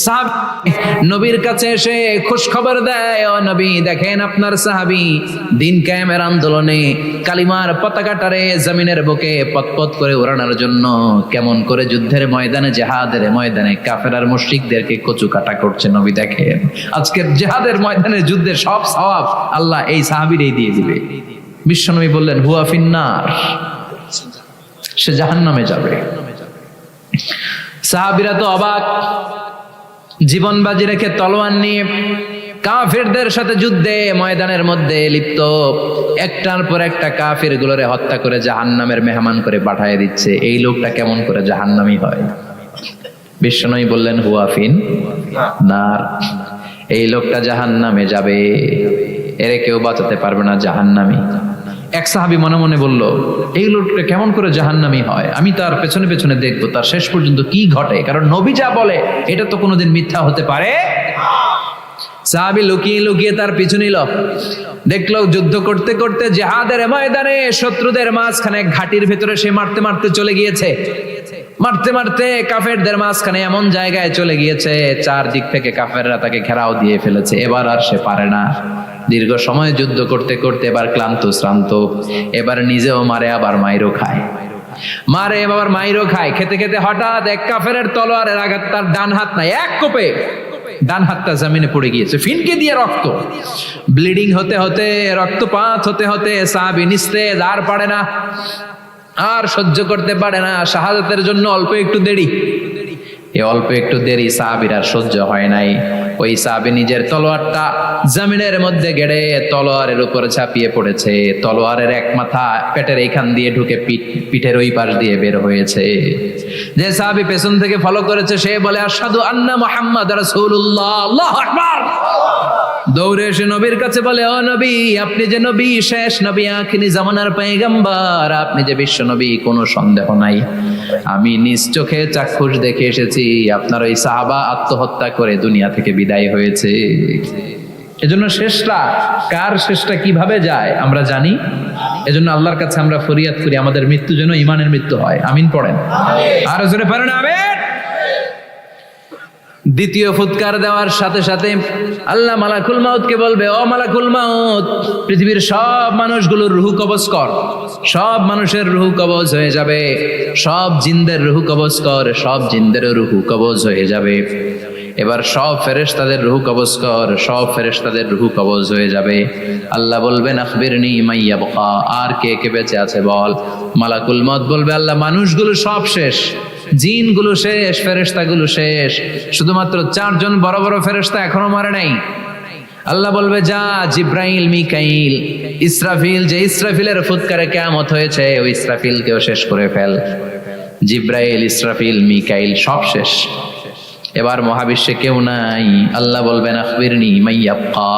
A: সাহাবী নবীর কাছে এসে খুশ খবর দেয়, ও নবী দেখেন আপনার সাহাবী দিন কায়েমের আন্দোলনে কালিমার পতাকাটারে জমিনের বুকে পতপত করে ওড়ানোর জন্য কেমন করে যুদ্ধের ময়দানে, জিহাদের ময়দানে কাফের আর মুশরিকদেরকে কচুকাটা করছে। নবী দেখেন আজকের জিহাদের ময়দানে যুদ্ধের সব সওয়াব আল্লাহ এই সাহাবীরই দিয়ে দিবে। বিশ্বনবী বললেন, হুয়া ফিন্নার, সে জাহান্নামে যাবে। সাহাবীরা তো অবাক, জীবন বাজি রেখে তলোয়ার নিয়ে কাফেরদের সাথে যুদ্ধে ময়দানের মধ্যে লিপ্ত, একটার পর একটা কাফের গুলোরে হত্যা করে জাহান্নামের মেহমান করে পাঠিয়ে দিচ্ছে। এই লোকটা কেমন করে জাহান্নামী হয়? বিশ্বনবী বললেন, হুয়া ফিন নার, এই লোকটা জাহান্নামে যাবে, এরে কেউ বাঁচাতে পারবে না, জাহান্নামী। এক সাহাবী মনে মনে বলল, এই লোকটা কেমন করে জাহান্নামী হয়, আমি তার পেছনে পেছনে দেখবো তার শেষ পর্যন্ত কি ঘটে, কারণ নবী যা বলে এটা তো কোনোদিন মিথ্যা হতে পারে। সাহাবী লুকিয়ে লুকিয়ে তার পিছু নিল, দেখলো যুদ্ধ করতে করতে জিহাদের ময়দানে শত্রুদের মাঝখানে ঘাটির ভেতরে সে মারতে মারতে চলে গিয়েছে, মারতে মারতে কাফেরদের মাঝখানে এমন জায়গায় চলে গিয়েছে চারদিক থেকে কাফেররা তাকে ঘেরাও দিয়ে ফেলেছে। এবার আর সে পারে না, দীর্ঘ সময় যুদ্ধ করতে করতে এবার ক্লান্ত শ্রান্ত, এবার নিজেও মারে আবার মাইরও খায়, মারে আবার মাইরও খায়। খেতে খেতে হঠাৎ এক কাফেরের তলোয়ারের আঘাত তার ডান হাত নাই, এক কোপে ডান হাতটা জমিনে পড়ে গিয়েছে, ফিনকে দিয়ে রক্ত, ব্লিডিং হতে হতে, রক্তপাত হতে হতে সাহাবী নিস্তেজ, আর পারে না। আর সহ্য করতে পারে না, শাহাদাতের জন্য অল্প একটু দেরি। এই অল্প একটু দেরি সাহাবীর আর সহ্য হয় নাই। ওই সাহাবী নিজের তলোয়ারটা জমিনের মধ্যে গেড়ে তলোয়ারের উপর ঝাঁপিয়ে পড়েছে। তলোয়ারের এক মাথা পেটের এইখান দিয়ে ঢুকে পিঠের ওই পাশ দিয়ে বের হয়েছে। যে সাহাবী পেছন থেকে ফলো করেছে সে বলে আশহাদু আন্না মুহাম্মাদ রাসূলুল্লাহ, আল্লাহু আকবার। দৌড়ে এসে নবীর কাছে বলে, ও নবী, আপনি যে নবী, শেষ নবী, আখিরি জামানার পয়গম্বর, আপনি যে বিশ্ব নবী, কোনো সন্দেহ নাই। আমি নিজ চোখে চাক্ষুষ দেখে এসেছি আপনার ওই সাহাবা আত্মহত্যা করে দুনিয়া থেকে বিদায় হয়েছে। এজন্য শেষটা কার, শেষটা কিভাবে যায় আমরা জানি। এজন্য আল্লাহর কাছে আমরা ফরিয়াদ করি আমাদের মৃত্যু যেন ঈমানের মৃত্যু হয়। আমিন পড়েন, আর জোরে পড়েন আমিন। দ্বিতীয় ফুৎকার দেওয়ার সাথে সাথে আল্লাহ মালাকুল মাউতকে বলবে, ও মালাকুল মাউত, পৃথিবীর সব মানুষগুলোর রূহ কবজ কর। সব মানুষের রূহ কবজ হয়ে যাবে। সব জিনদের রূহ কবজ কর। সব জিনদেরও রূহ কবজ হয়ে যাবে। এবার সব ফেরেশতাদের রূহ কবজ কর। সব ফেরেশতাদের রূহ কবজ হয়ে যাবে। আল্লাহ বলবেন আখবিরনি মান ইয়াবকা, আর কে কে বেঁচে আছে বল। মালাকুল মাউত বলবে, আল্লাহ মানুষগুলো সব শেষ, জিনগুলো শেষ, ফেরেশতাগুলো শেষ, শুধুমাত্র 4 জন বড় বড় ফেরেশতা এখনো মরে নাই। আল্লাহ বলবে, যা জিব্রাইল, মিকাইল, ইসরাফিল, যে ইসরাফিলের ফুৎকারে কিয়ামত হয়েছে ওই ইসরাফিলকেও শেষ করে ফেল। জিব্রাইল, ইসরাফিল, মিকাইল সব শেষ। এবার মহাবিশ্বে কেউ নাই। আল্লাহ বলবেন আখবিরনি মান ইয়াবকা,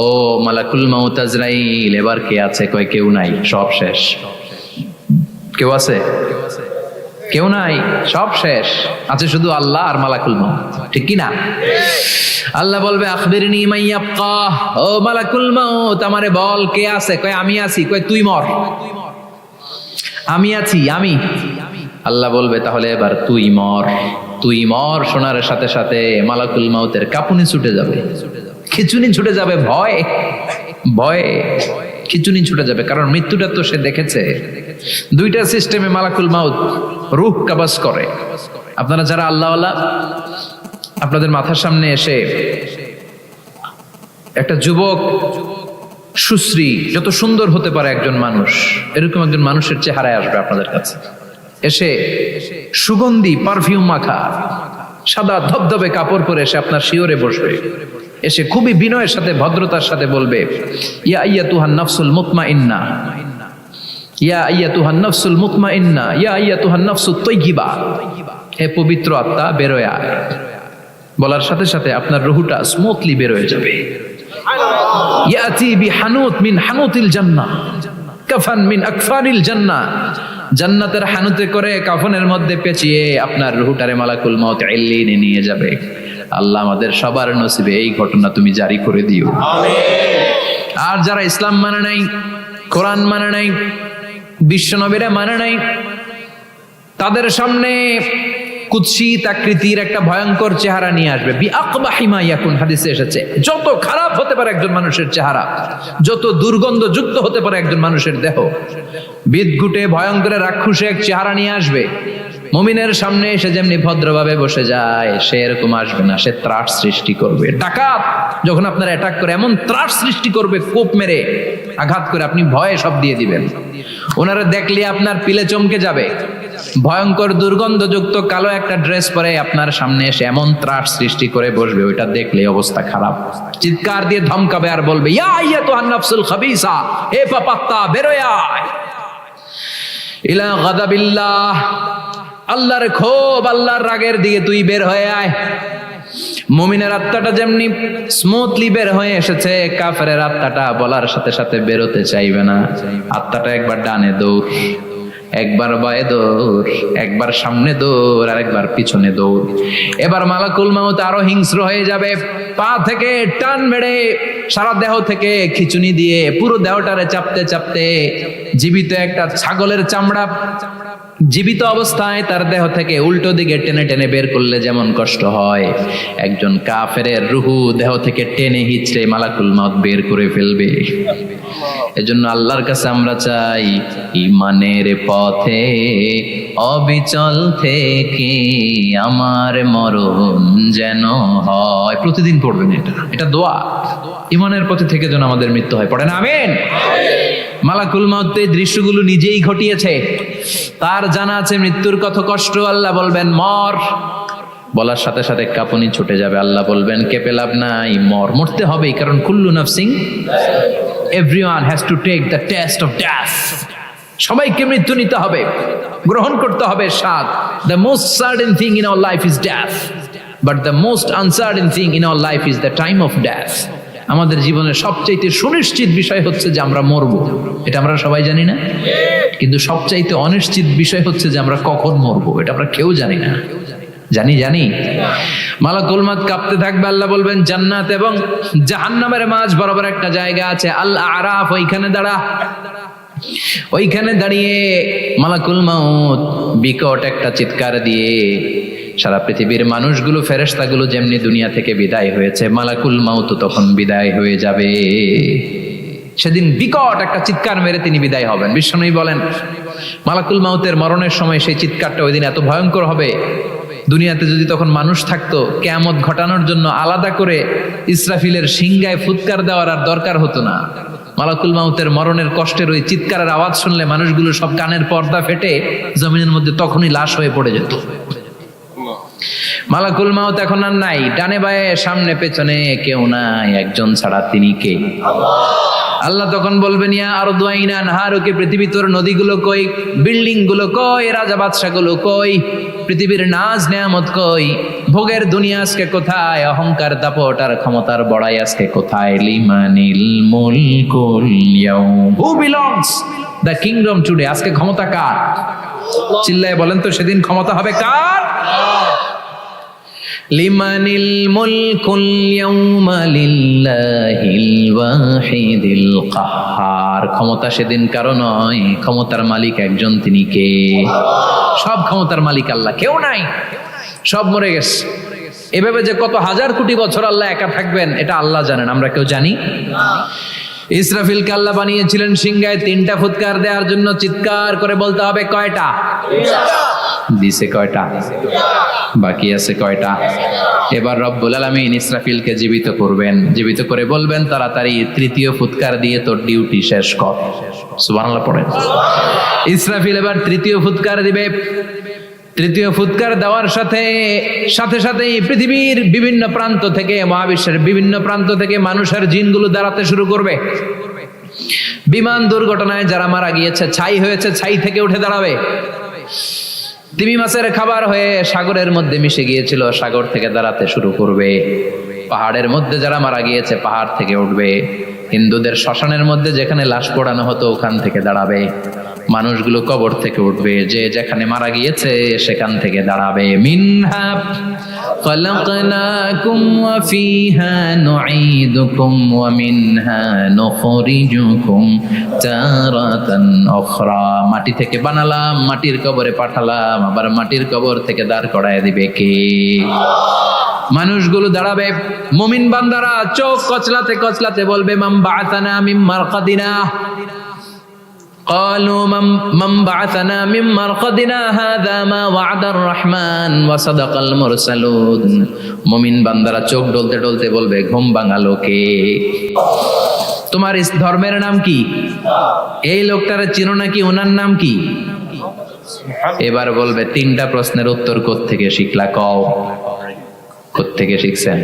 A: ও মালাকুল মাউত আজরাইল, এবার কে আছে? কয় কেউ নাই, সব শেষ। কেউ আছে? কেউ নাই, সব শেষ। আছে শুধু আল্লাহ আর মালাকুল মাউত, ঠিক কি না? আল্লাহ বলবে আখবিরনি মান ইয়াবকা, ও মালাকুল মাউত, আমারে বল কে আছে? কয় আমি আছি। কয় তুই মর। আমি আছি, আমি। আল্লাহ বলবে তাহলে এবার তুই মর। তুই মর শোনার সাথে সাথে মালাকুল মাউতের কাঁপুনি ছুটে যাবে, খিচুনি ছুটে যাবে, ভয় ভয়ে খিচুনি ছুটে যাবে। কারণ মৃত্যুটা তো সে দেখেছে। দুইটা সিস্টেমে মালাকুল মাউত রূহ কবজ করে। আপনারা যারা আল্লাহওয়ালা, আপনাদের মাথার সামনে এসে একটা যুবক, সুশ্রী, যত সুন্দর হতে পারে একজন মানুষ, এরকম একজন মানুষের চেহারায় আসবে আপনাদের কাছে। এসে সুগন্ধি পারফিউম মাখা সাদা ধবধবে কাপড় পরে এসে আপনার শিওরে বসবে। এসে খুবই বিনয়ের সাথে, ভদ্রতার সাথে বলবে, ইয়া আইয়াতুহান নাফসুল মুতমাইন্না, ইয়া আইয়াতুহান নাফসুল মুতমাইন্না, ইয়া আইয়াতুহান নাফসুত তাইয়্যিবা, হে পবিত্র আত্মা বেরোয় আয়। বলার সাথে সাথে আপনার রুহটা স্মুথলি বের হয়ে যাবে। ইয়াতি বিহানুত মিন হানুতিল জান্নাহ, কাফান মিন আকফানিল জান্নাহ, জান্নাতের হানুতে করে কাফনের মধ্যে পেঁচিয়ে আপনার রুহটারে মালাকুল মাউত ইল্লিনে নিয়ে যাবে। আল্লাহ আমাদের সবার নসিবে এই ঘটনা তুমি জারি করে দিও, আমিন। আর যারা ইসলাম মানে নাই, কোরআন মানে নাই, বিশ্ব নবীরা মানে নাই, তাদের সামনে কুৎসিত আকৃতির একটা ভয়ঙ্কর চেহারা নিয়ে আসবে। বিআকবাহি মা ইয়াকুন, হাদিসে এসেছে, যত খারাপ হতে পারে একজন মানুষের চেহারা, যত দুর্গন্ধযুক্ত হতে পারে একজন মানুষের দেহ, বিদঘুটে ভয়ঙ্কর রাক্ষসে এক চেহারা নিয়ে আসবে। মুমিনের সামনে এসে যেমনি ভদ্রভাবে বসে যায়, সে এরকম আসবে না। সে ত্রাস সৃষ্টি করবে। ডাকাত যখন আপনার অ্যাটাক করে এমন ত্রাস সৃষ্টি করবে, কোপ মেরে আঘাত করে আপনি ভয়ে সব দিয়ে দিবেন। ওনারা দেখলে আপনার পিলে চমকে যাবে। ভয়ঙ্কর দুর্গন্ধযুক্ত কালো একটা ড্রেস পরে আপনার সামনে এসে এমন ত্রাস সৃষ্টি করে বসবে, ওইটা দেখলে অবস্থা খারাপ। চিৎকার দিয়ে ধমকাবে আর বলবে, ইয়া আইয়াতুহান নাফসুল খাবিসা, হে পাপাত্তা বেরোয় আয় ইলা গাদাবিল্লাহ, আল্লাহর ক্ষোভ, আল্লাহর রাগের দিকে তুই বের হয়ে আয়। মুমিনের আত্মাটা যেমনি স্মুথলি বের হয়ে এসেছে, কাফেরের আত্মাটা বলার সাথে সাথে বেরোতে চাইবে না। আত্মাটা একবার ডানে দৌড়, একবার বায়ে দৌড়, একবার সামনে দৌড়, আর একবার পিছনে দৌড়। এবার মালাকুল মাউত আরো হিংস্র হয়ে যাবে। পা থেকে টান মেরে সারা দেহ থেকে খিচুনি দিয়ে পুরো দেহটারে চাপতে চাপতে জীবিত একটা ছাগলের চামড়া জীবিত অবস্থায় তার দেহ থেকে উল্টো দিকে টেনে টেনে বের করলে যেমন কষ্ট হয়, একজন কাফেরের রুহু দেহ থেকে টেনে হিচড়ে মালাকুল মাউত বের করে ফেলবে। এজন্য আল্লাহর কাছে আমরা চাই, ঈমানের পথে অবিচল থেকে আমার মরণ যেন হয়। প্রতিদিন পড়বেন এটা, এটা দোয়া। ঈমানের পথে থেকে যেন আমাদের মৃত্যু হয়। পড়েন আমিন। মালাকুল মাউত এই দৃশ্যগুলো নিজেই ঘটিয়েছে, তার জানা আছে মৃত্যুর কত কষ্ট। আল্লাহ বলবেন মর, বলার সাথে সাথে কাঁপুনি ছুটে যাবে। আল্লাহ বলবেন কেঁপে লাভ নাই, মর, মরতে হবেই, কারণ কুল্লু নাফসিং, everyone has to take the test of death. সবাইকে মৃত্যু নিতে হবে, গ্রহণ করতে হবে স্বাদ। The most certain thing in our life is death, but the most uncertain thing in our life is the time of death. আমাদের জীবনের সবচাইতে সুনিশ্চিত বিষয় হচ্ছে যে আমরা মরবো, এটা আমরা সবাই জানি না, কিন্তু সবচাইতে অনিশ্চিত বিষয় হচ্ছে যে আমরা কখন মরবো, এটা আমরা কেউ জানি না। জানি মালাকুল মাউত কাঁপতে থাকবে। আল্লাহ বলবেন জান্নাত এবং জাহান্নামের মাঝ বরাবর একটা জায়গা আছে, আল আরাফ, ওইখানে দাঁড়া। ওইখানে দাঁড়িয়ে মালাকুল মাউত বিকট একটা চিৎকার দিয়ে সারা পৃথিবীর মানুষগুলো, ফেরেশতাগুলো যেমনি দুনিয়া থেকে বিদায় হয়েছে, মালাকুল মাউত তখন বিদায় হয়ে যাবে। সেদিন বিকট একটা চিৎকার মেরে তিনি বিদায় হবেন। বিশ্বনবী বলেন মালাকুল মাউতের মরণের সময় সেই চিৎকারটা ওই দিন এত ভয়ঙ্কর হবে, দুনিয়াতে যদি তখন মানুষ থাকতো, কিয়ামত ঘটানোর জন্য আলাদা করে ইসরাফিলের সিংগায় ফুৎকার দেওয়ার আর দরকার হতো না। মালাকুল মাউতের মরণের কষ্টের ওই চিৎকারের আওয়াজ শুনলে মানুষগুলো সব কানের পর্দা ফেটে জমিনের মধ্যে তখনই লাশ হয়ে পড়ে যেত। মালাকুল মাউত এখন আর নাই, ডানে বায়ে সামনে পেছনে কেউ নাই, একজন ছাড়া, তিনি কে? আল্লাহ তখন বলবেন ইয়া আরদু আইনা নাহারুকে, পৃথিবী তোর নদীগুলো কই, বিল্ডিং গুলো কই, রাজা বাদশা গুলো কই, পৃথিবীর নাজ নেয়ামত কই, ভোগের দুনিয়া আজকে কোথায়, অহংকার দাপট আর ক্ষমতার বড়াই আজকে কোথায়? লিমানিল মুলকুল ইয়াউম, who belongs the kingdom today, আজকে ক্ষমতা কার? চিল্লায় বলেন তো সেদিন ক্ষমতা হবে কার? লিমানিল মুলকুল ইয়াউমা লিল্লাহিল ওয়াহিদিল কাহ্হার, ক্ষমতা সেদিন কারো নয়, ক্ষমতার মালিক একজন, তিনি কে? সব ক্ষমতার মালিক আল্লাহ, কেউ নাই, সব মরে গেছে। এভাবে যে কত হাজার কোটি বছর আল্লাহ একা থাকবেন এটা আল্লাহ জানেন, আমরা কেউ জানি? ইসরাফিলকে আল্লাহ বানিয়েছিলেন সিংহায় 3টা ফুৎকার দেওয়ার জন্য, চিৎকার করে বলতে হবে কয়টা? দিছে কয়টা? বাকি আছে কয়টা? এবার রব্বুল আলামিন ইসরাফিলকে জীবিত করবেন, জীবিত করে বলবেন তাড়াতাড়ি 3য় ফুৎকার দিয়ে তোর ডিউটি শেষ কর। সুবহানাল্লাহ পড়েন। ইসরাফিল এবার 3য় ফুৎকার দিবে। 3য় ফুৎকার দেওয়ার সাথে সাথেই পৃথিবীর বিভিন্ন প্রান্ত থেকে, মহাবিশ্বের বিভিন্ন প্রান্ত থেকে মানুষের জিনগুলো দাঁড়াতে শুরু করবে। বিমান দুর্ঘটনায় যারা মারা গিয়েছে, ছাই হয়েছে, ছাই থেকে উঠে দাঁড়াবে। তিমি মাছের খাবার হয়ে সাগরের মধ্যে মিশে গিয়েছিল, সাগর থেকে দাঁড়াতে শুরু করবে। পাহাড়ের মধ্যে যারা মারা গিয়েছে, পাহাড় থেকে উঠবে। হিন্দুদের শ্মশানের মধ্যে যেখানে লাশ পোড়ানো হতো, ওখান থেকে দাঁড়াবে। মানুষগুলো কবর থেকে উঠবে, যে যেখানে মারা গিয়েছে সেখান থেকে দাঁড়াবে। মিনহা খালাকনাকুম ওয়া ফিহা নুঈদুকুম ওয়া মিনহা নুখরিজুকুম তারাতান উখরা, মাটি থেকে বানালাম, মাটির কবরে পাঠালাম, আবার মাটির কবর থেকে দাঁড় করায় দিবে কে? মানুষগুলো দাঁড়াবে। মুমিন বান্দারা চোখ কচলাতে কচলাতে বলবে মান বাআসানা মিন মারকাদিনা, قالوا من بعثنا من مرقدنا هذا ما وعد الرحمن وصدق المرسلون। মুমিন বান্দারা চোখ ডলতে ডলতে বলবে ঘুম ভাঙালো কে? তোমার ধর্মের নাম কি? এই লোকটারে চিনো নাকি? ওনার নাম কি? এবার বলবে 3টা প্রশ্নের উত্তর কোত্থেকে শিখলা কও? কোত্থেকে শিখছেন?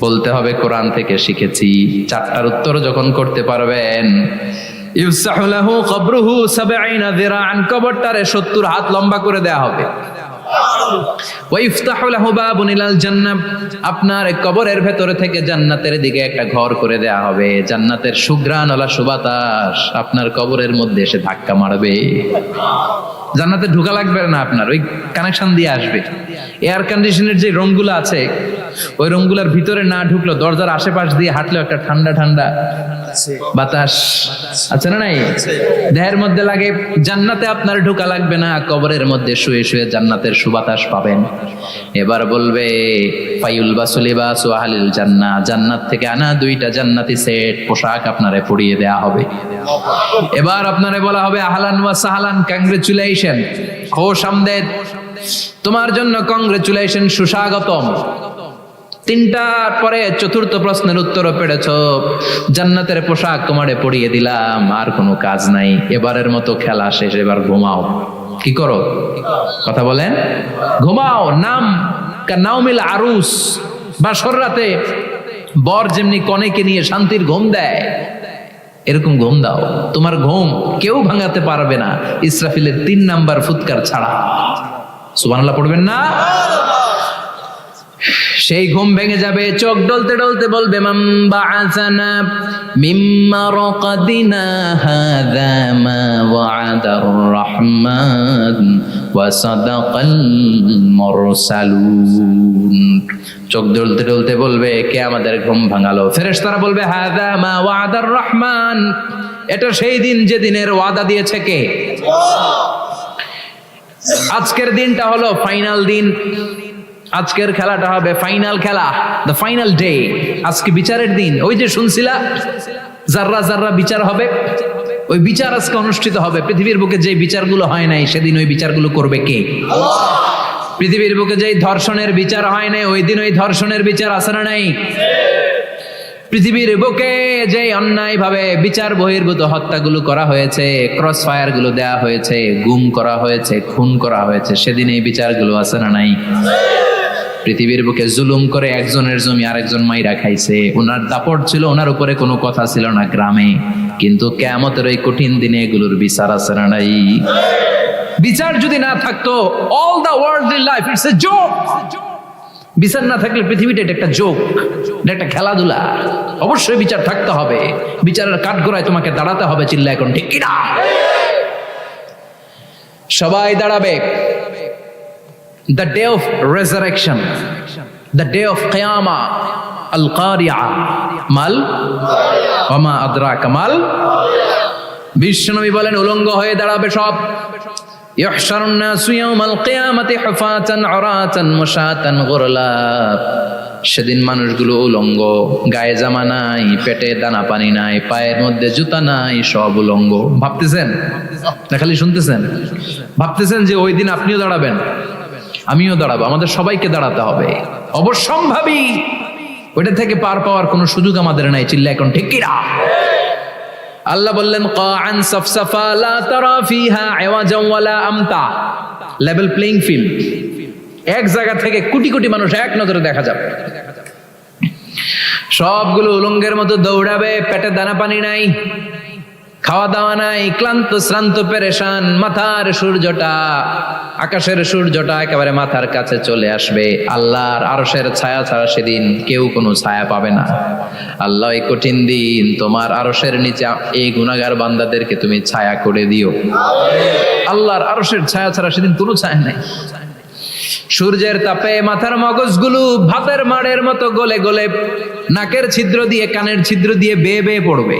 A: বলতে হবে কোরআন থেকে শিখেছি। 4টার উত্তর যখন করতে পারবেন, ইফসাহু লাহু কবরুহু 70 যিরাআন, কবরটারে 70 হাত লম্বা করে দেয়া হবে। ওয়া ইফতাহু লাহু বাবুন ইলাল জান্নাহ, আপনার কবরের ভেতরে থেকে জান্নাতের দিকে একটা ঘর করে দেয়া হবে। জান্নাতের সুঘ্রাণওয়ালা সুবাতাস আপনার কবরের মধ্যে এসে ধাক্কা মারবে। জান্নাতে ঢোকা লাগবে না, আপনার ওই কানেকশন দিয়ে আসবে। এয়ার কন্ডিশনের যে রুমগুলো আছে, ওই রুমগুলোর ভিতরে না ঢুকলো, দরজার আশেপাশ দিয়ে হাঁটলেও একটা ঠান্ডা ঠান্ডা বাতাস আছে না নাই? দেহের মধ্যে লাগে। জান্নাতে আপনার ঢোকা লাগবে না, কবরের মধ্যে শুয়ে শুয়ে জান্নাতের সুবাতাস পাবেন। এবার বলবে ফায়ুলবাসু লিবাসু আহলিল জান্নাহ, জান্নাত থেকে আনা 2টা জান্নাতি সেট পোশাক আপনারে পরিয়ে দেয়া হবে। এবার আপনারে বলা হবে আহলান ওয়া সাহলান, কংগ্রেচুলেশন, খোশ আমদেদ, তোমার জন্য কংগ্রেচুলেশন, সুস্বাগতম। তিনটার পরে চতুর্থ প্রশ্নের উত্তরও পেরেছ, জান্নাতের পোশাক তোমারে পরিয়ে দিলাম, আর কোনো কাজ নাই, এবারের মতো খেলা শেষ, এবার ঘুমাও। কি করো? কথা বলেন। ঘুমাও। নাউমিল আরুস, বাসর রাতে বর যেমনি কনেকে নিয়ে শান্তির ঘুম দেয়, এরকম ঘুম দাও। তোমার ঘুম কেউ ভাঙাতে পারবে না ইসরাফিলের 3 নাম্বার ফুৎকার ছাড়া। সুবহানাল্লাহ পড়বেন না? সেই ঘুম ভেঙে যাবে, চোখ ডলতে ডলতে বলবে মান বাআসানা মিম মারকাদিনা হাযা মা ওয়া'দার রাহমান ওয়া সাদাকাল মুরসালুন। চোখ ডলতে ডলতে বলবে, কে আমাদের ঘুম ভাঙালো? ফেরেশতারা বলবে হাযা মা ওয়া'দার রাহমান, এটা সেই দিন যে দিনের ওয়াদা দিয়েছে কে? আজকের দিনটা হলো ফাইনাল দিন, আজকের খেলাটা হবে ফাইনাল খেলা, দ্য ফাইনাল ডে। আজকে বিচারের দিন। ওই যে শুনছিলা জাররা জাররা বিচার হবে, ওই বিচার আজকে অনুষ্ঠিত হবে। পৃথিবীর বুকে যে বিচারগুলো হয় নাই সেদিন ওই বিচারগুলো করবে কে? পৃথিবীর বুকে যেই ধর্ষণের বিচার হয় নাই ওই দিন ওই ধর্ষণের বিচার আছে না নাই? পৃথিবীর বুকে যে অন্যায় ভাবে বিচার বহির্ভূত হত্যাগুলো করা হয়েছে, ক্রস ফায়ার গুলো দেওয়া হয়েছে, গুম করা হয়েছে, খুন করা হয়েছে, সেদিন এই বিচারগুলো আছে না নাই? পৃথিবীর বুকে জুলুম করে একজনের জমি আরেকজন মাইরা খাইছে, ওনার দাপট ছিল, ওনার উপরে কোনো কথা ছিল না গ্রামে, কিন্তু কিয়ামতের ওই কঠিন দিনে এগুলোর বিচার আছে না নাই? বিচার যদি না থাকতো, all the worldly life it's a joke. বিচার না থাকলে পৃথিবীটা এটা একটা জোক, এটা একটা খেলাধুলা। অবশ্যই বিচার থাকতে হবে, বিচারের কাঠগড়ায় তোমাকে দাঁড়াতে হবে। চিল্লা এখন ঠিক কিনা? সবাই দাঁড়াবে। The day of resurrection, the day of qiyamah, al-qari'ah, mal wama adraka mal। বিশ্বনবী বলেন উলঙ্গ হয়ে দাঁড়াবে সব। ইহশারুন নাসু ইয়াওমাল কিয়ামাতি হুফাতান উরাতান মুশাতান গুরলা। সেদিন মানুষগুলো উলঙ্গ, গায়ে জামা নাই, পেটে দানা পানি নাই, পায়ের মধ্যে জুতা নাই, সব উলঙ্গ। ভাবতেছেন না খালি শুনতেছেন? ভাবতেছেন যে ওই দিন আপনিও দাঁড়াবেন, আমিও দাঁড়াবো, আমাদের সবাইকে দাঁড়াতে হবে। অবশ্যম্ভাবী, ওইটা থেকে পার পাওয়ার কোনো সুযোগ আমাদের নাই। চিল্লা এখন ঠিক কিনা? আল্লাহ বললেন কাআন সাফসাফা লা তারা ফিহা আওয়াজান ওয়ালা আমতা, লেভেল প্লেইং ফিল্ড। এক জায়গা থেকে কোটি কোটি মানুষ এক নজরে দেখা যাবে। সবগুলো উলঙ্গের মতো দৌড়াবে, পেটে দানা পানি নাই, খাওয়া দাওয়া নাই, ক্লান্ত শ্রান্ত পেরেশান। মাথার সূর্যটা, আকাশের সূর্যটা একেবারে মাথার কাছে চলে আসবে। আল্লাহর আরশের ছায়া ছাড়া সেদিন কেউ কোনো ছায়া পাবে না। আল্লাহ এই কঠিন দিন তোমার আরশের নিচে এই গুনাহগার বান্দাদেরকে তুমি ছায়া করে দিও। আল্লাহর আরশের ছায়া ছাড়া সেদিন কোনো ছায়া নাই। সূর্যের তাপে মাথার মগজগুলো ভাতের মাড়ের মতো গলে গলে নাকের ছিদ্র দিয়ে কানের ছিদ্র দিয়ে বেয়ে বেয়ে পড়বে।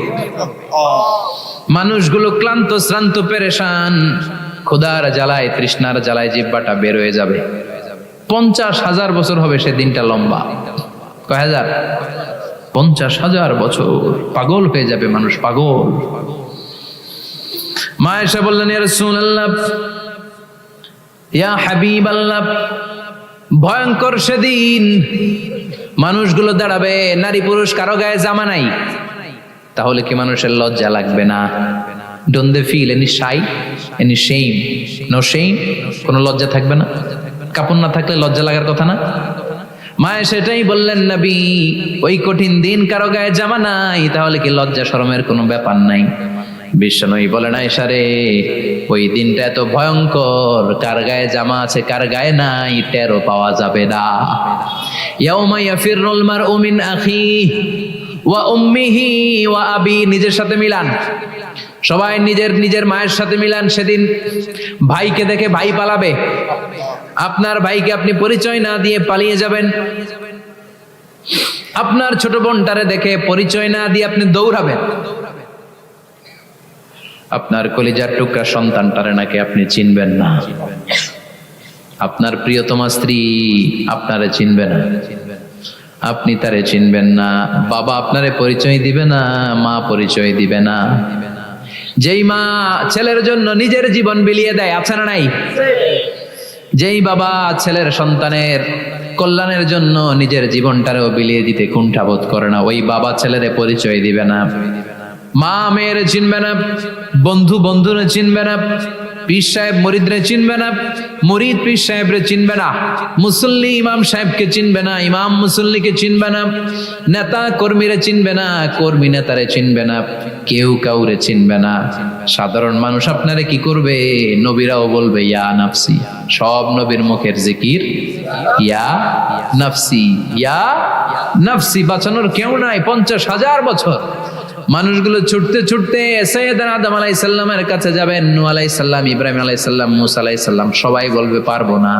A: মানুষগুলো ক্লান্ত শ্রান্ত পেরেশান, ক্ষুধার জ্বালায় তৃষ্ণার জ্বালায় জিহ্বাটা বের হয়ে যাবে। 50,000 বছর হবে সে দিনটা লম্বা। কয় হাজার? 50,000 বছর। পাগল হয়ে যাবে মানুষ, পাগল। মা আয়েশা বললেন ইয়া রাসূলুল্লাহ, ইয়া হাবিবাল্লাহ, ভয়ঙ্কর সেদিন মানুষগুলো দাঁড়াবে, নারী পুরুষ কারো গায়ে জামা নাই, তাহলে কি মানুষের লজ্জা লাগবে না? Don't they feel any shy, any shame? No shame? কোনো লজ্জা থাকবে না? কাপড় না থাকলে লজ্জা লাগার কথা না? মায়ে সেটাই বললেন নবী, ওই কঠিন দিন কারো গায়ে জামা নাই, তাহলে কি লজ্জা শরমের কোনো ব্যাপার নাই? বিশ্বনবী বলেন আয়েশা রে, ওই দিনটা এত ভয়ঙ্কর, কার গায়ে জামা আছে কার গায়ে নাই টেরও পাওয়া যাবে না। ইয়াউমা ইয়াফিরুল মারউ মিন আখিহি ওয়া উম্মিহি ওয়া আবি, নিজের সাথে মিলান, সবাই নিজের নিজের মায়ের সাথে মিলান। সেদিন ভাইকে দেখে ভাই পালাবে, আপনার ভাইকে আপনি পরিচয় না দিয়ে পালিয়ে যাবেন। আপনার ছোট বোনটারে দেখে পরিচয় না দিয়ে আপনি দৌড়াবেন। আপনার কলিজার টুকরা সন্তানটারে নাকি আপনি চিনবেন না। আপনার প্রিয়তমা স্ত্রী আপনারে চিনবে না, আপনি তারে চিনবেন না। বাবা আপনারে পরিচয় দিবে না, মা পরিচয় দিবে না। যেই মা ছেলের জন্য নিজের জীবন বিলিয়ে দেয়, আছে না নাই? যেই বাবা ছেলের সন্তানের কল্যাণের জন্য নিজের জীবনটারেও বিলিয়ে দিতে কুণ্ঠাবোধ করে না, ওই বাবা ছেলেরে পরিচয় দিবে না, মা মেয়েরে চিনবে না, বন্ধু বন্ধুরে চিনবে না, পীর সাহেব মুরিদরে চিনবে না, মুরিদ পীর সাহেবরে চিনবে না, মুসল্লি ইমাম সাহেবকে চিনবে না, ইমাম মুসল্লিকে চিনবে না, নেতা কর্মীরে চিনবে না, কর্মী নেতারে চিনবে না, কেউ কাউরে চিনবে না। সাধারণ মানুষ আপনারে কি করবে? নবীরাও বলবে ইয়া নাফসি, সব নবীর মুখের জিকির ইয়া নাফসি, ইয়া নাফসি। বাঁচানোর কেউ নাই। 50,000 বছর মানুষগুলো ছুটতে ছুটতে সাইয়েদনা আদম আলাইহিস সালামের কাছে যাবেন, নূহ আলাইহিস সালাম, ইব্রাহিম আলাইহিস সালাম, মূসা আলাইহিস সালাম, সবাই বলবে পারবো না,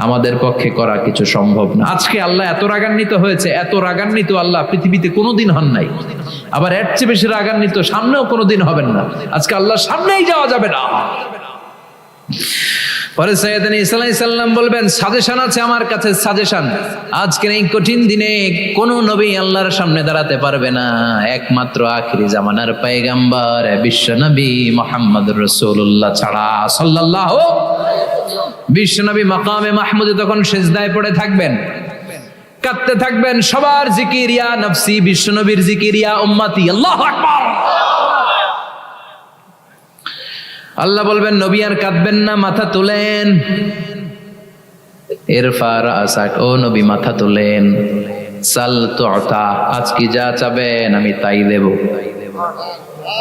A: আমাদের পক্ষে করা কিছু সম্ভব না। আজকে আল্লাহ এত রাগান্বিত হয়েছে, এত রাগান্বিত আল্লাহ পৃথিবীতে কোনোদিন হন নাই, আবার এর চেয়ে বেশি রাগান্বিত সামনেও কোনোদিন হবেন না। আজকে আল্লাহর সামনেই যাওয়া যাবে না। পরে সাইয়েদনা ঈসা আলাইহিস সালাম বলবেন সাজেশন আছে আমার কাছে, সাজেশন। আজকের এই কঠিন দিনে কোন নবী আল্লাহর সামনে দাঁড়াতে পারবে না, একমাত্র আখিরি জামানার পয়গম্বর বিশ্ব নবী মুহাম্মদুর রাসূলুল্লাহ ছাড়া সাল্লাল্লাহু। বিশ্ব নবী মাকামে মাহমুদে তখন সিজদায় পড়ে থাকবেন, কাঁদতে থাকবেন, সবার জিকির ইয়া নফসি, বিশ্ব নবীর জিকির ইয়া উম্মতি, আল্লাহু আকবার। আল্লাহ বলবেন নবী আর কাঁদবেন না, মাথা তোলেন। ইরফা রাসাক, ও নবী মাথা তোলেন। সাল তুতা, আজ কি যা চাবেন আমি তাই দেব।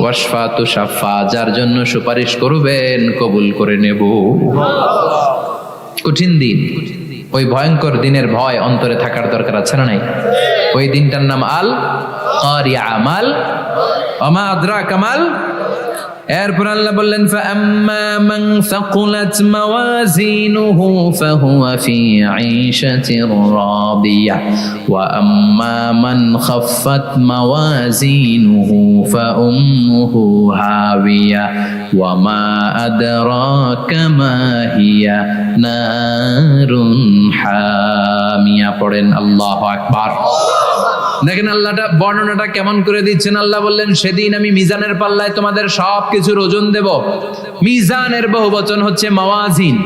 A: ওয়াশফা তুশাফা, যার জন্য সুপারিশ করবেন কবুল করে নেব। কঠিন দিন, ওই ভয়ঙ্কর দিনের ভয় অন্তরে থাকার দরকার আছে না নাই? ওই দিনটার নাম আল কারিয়া, আমাল ওমা আদরাকা মাল। এরপর আল্লাহ বললেন ফাআম্মা মান সাকুলাত মাওয়াজিনুহু ফাহুয়া ফি আইশাতির রাদিয়া ওয়া আম্মা মান খাফফাত মাওয়াজিনুহু ফাউম্মুহু হাবিয়া ওয়া মা আদরাকা মা হিয়া নারুন হামিয়া। পড়েন আল্লাহু আকবার। দেখেন আল্লাহটা বর্ণনাটা কেমন করে দিচ্ছেন। আল্লাহ বললেন সেদিন আমি মিজানের পাল্লায় তোমাদের সব কিছুর ওজন দেব। মিজানের বহুবচন হচ্ছে মাওয়াজিন।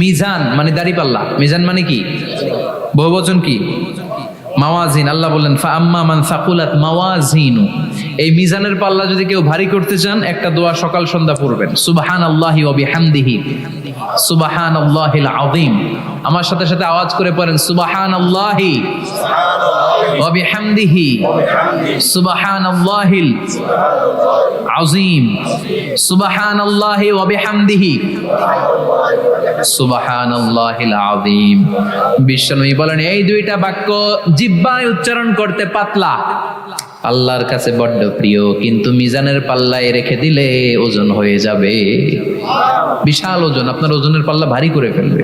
A: মিজান মানে দাড়ি পাল্লা, মিজান মানে কি? বহুবচন কি? মাওয়াজিন। আল্লাহ বললেন ফাআম্মা মান সাকুলাত মাওয়াজিনু, এই মিজানের পাল্লা যদি কেউ ভারী করতে চান একটা দোয়া সকাল সন্ধ্যা পড়বেন, সুবহানাল্লাহি ওয়া বিহামদিহি সুবহানাল্লাহিল আযীম। আমার সাথে সাথে আওয়াজ করে পড়েন সুবহানাল্লাহি ওয়া বিহামদিহি সুবহানাল্লাহিল আযীম, সুবহানাল্লাহি ওয়া বিহামদিহি সুবহানাল্লাহিল আযীম। বিশ্বনবী বলেন এই দুইটা বাক্য জিহ্বায় উচ্চারণ করতে পাতলা, আল্লাহর কাছে বড্ড প্রিয়, কিন্তু মিজানের পাল্লায় রেখে দিলে ওজন হয়ে যাবে, বিশাল ওজন, আপনার ওজনের পাল্লা ভারী করে ফেলবে।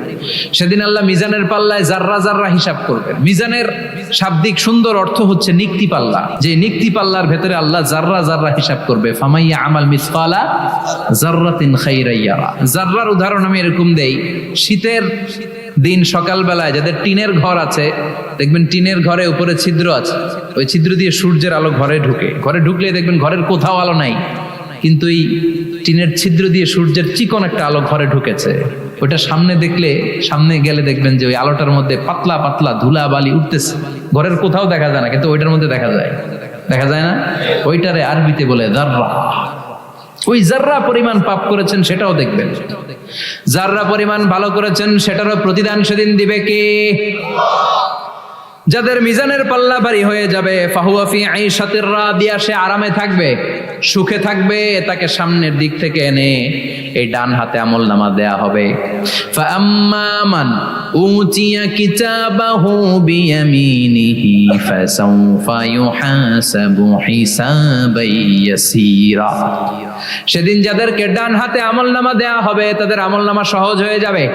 A: সেদিন আল্লাহ মিজানের পাল্লায় জাররা জাররা হিসাব করবেন। মিজানের শাব্দিক সুন্দর অর্থ হচ্ছে নিক্তি পাল্লা, যে নিক্তি পাল্লার ভেতরে আল্লাহ জাররা জাররা হিসাব করবে। ফামাইয়া আমাল মিসকালা জাররাতিন খাইরান ইয়ারা। জাররার উদাহরণ আমি এরকম দেই, শীতের দিন সকালবেলায় যাদের টিনের ঘর আছে, দেখবেন টিনের ঘরে উপরে ছিদ্র আছে, ওই ছিদ্র দিয়ে সূর্যের আলো ঘরে ঢুকে, ঘরে ঢুকলে দেখবেন ঘরের কোথাও আলো নাই, কিন্তু এই টিনের ছিদ্র দিয়ে সূর্যের চিকন একটা আলো ঘরে ঢুকেছে। ওটা সামনে দেখলে, সামনে গেলে দেখবেন যে ওই আলোটার মধ্যে পাতলা পাতলা ধুলা বালি উঠতেছে, ঘরের কোথাও দেখা যায় না, কিন্তু ওইটার মধ্যে দেখা যায়, দেখা যায় না? ওইটারে আরবিতে বলে জাররা। ওই জাররা পরিমাণ পাপ করেছেন সেটাও দেখবেন, জাররা পরিমাণ ভালো করেছেন সেটারও প্রতিদান সেদিন দিবে কে? যাদের মিজানের পাল্লা ভারী হয়ে যাবে, ফাহুয়া ফি আইশাতির রাদিয়া, সে আরামে থাকবে, সুখে থাকবে, তাকে সামনের দিক থেকে এনে এই ডান হাতে আমলনামা দেয়া হবে। ফাআম্মা মান উতিয়া কিতাবাহু বিয়ামিনিহি ফাসাউফা ইউহাসাবু হিসাবান ইয়াসীরা। সেদিন যাদেরকে ডান হাতে আমলনামা দেয়া হবে তাদের আমলনামা সহজ হয়ে যাবে।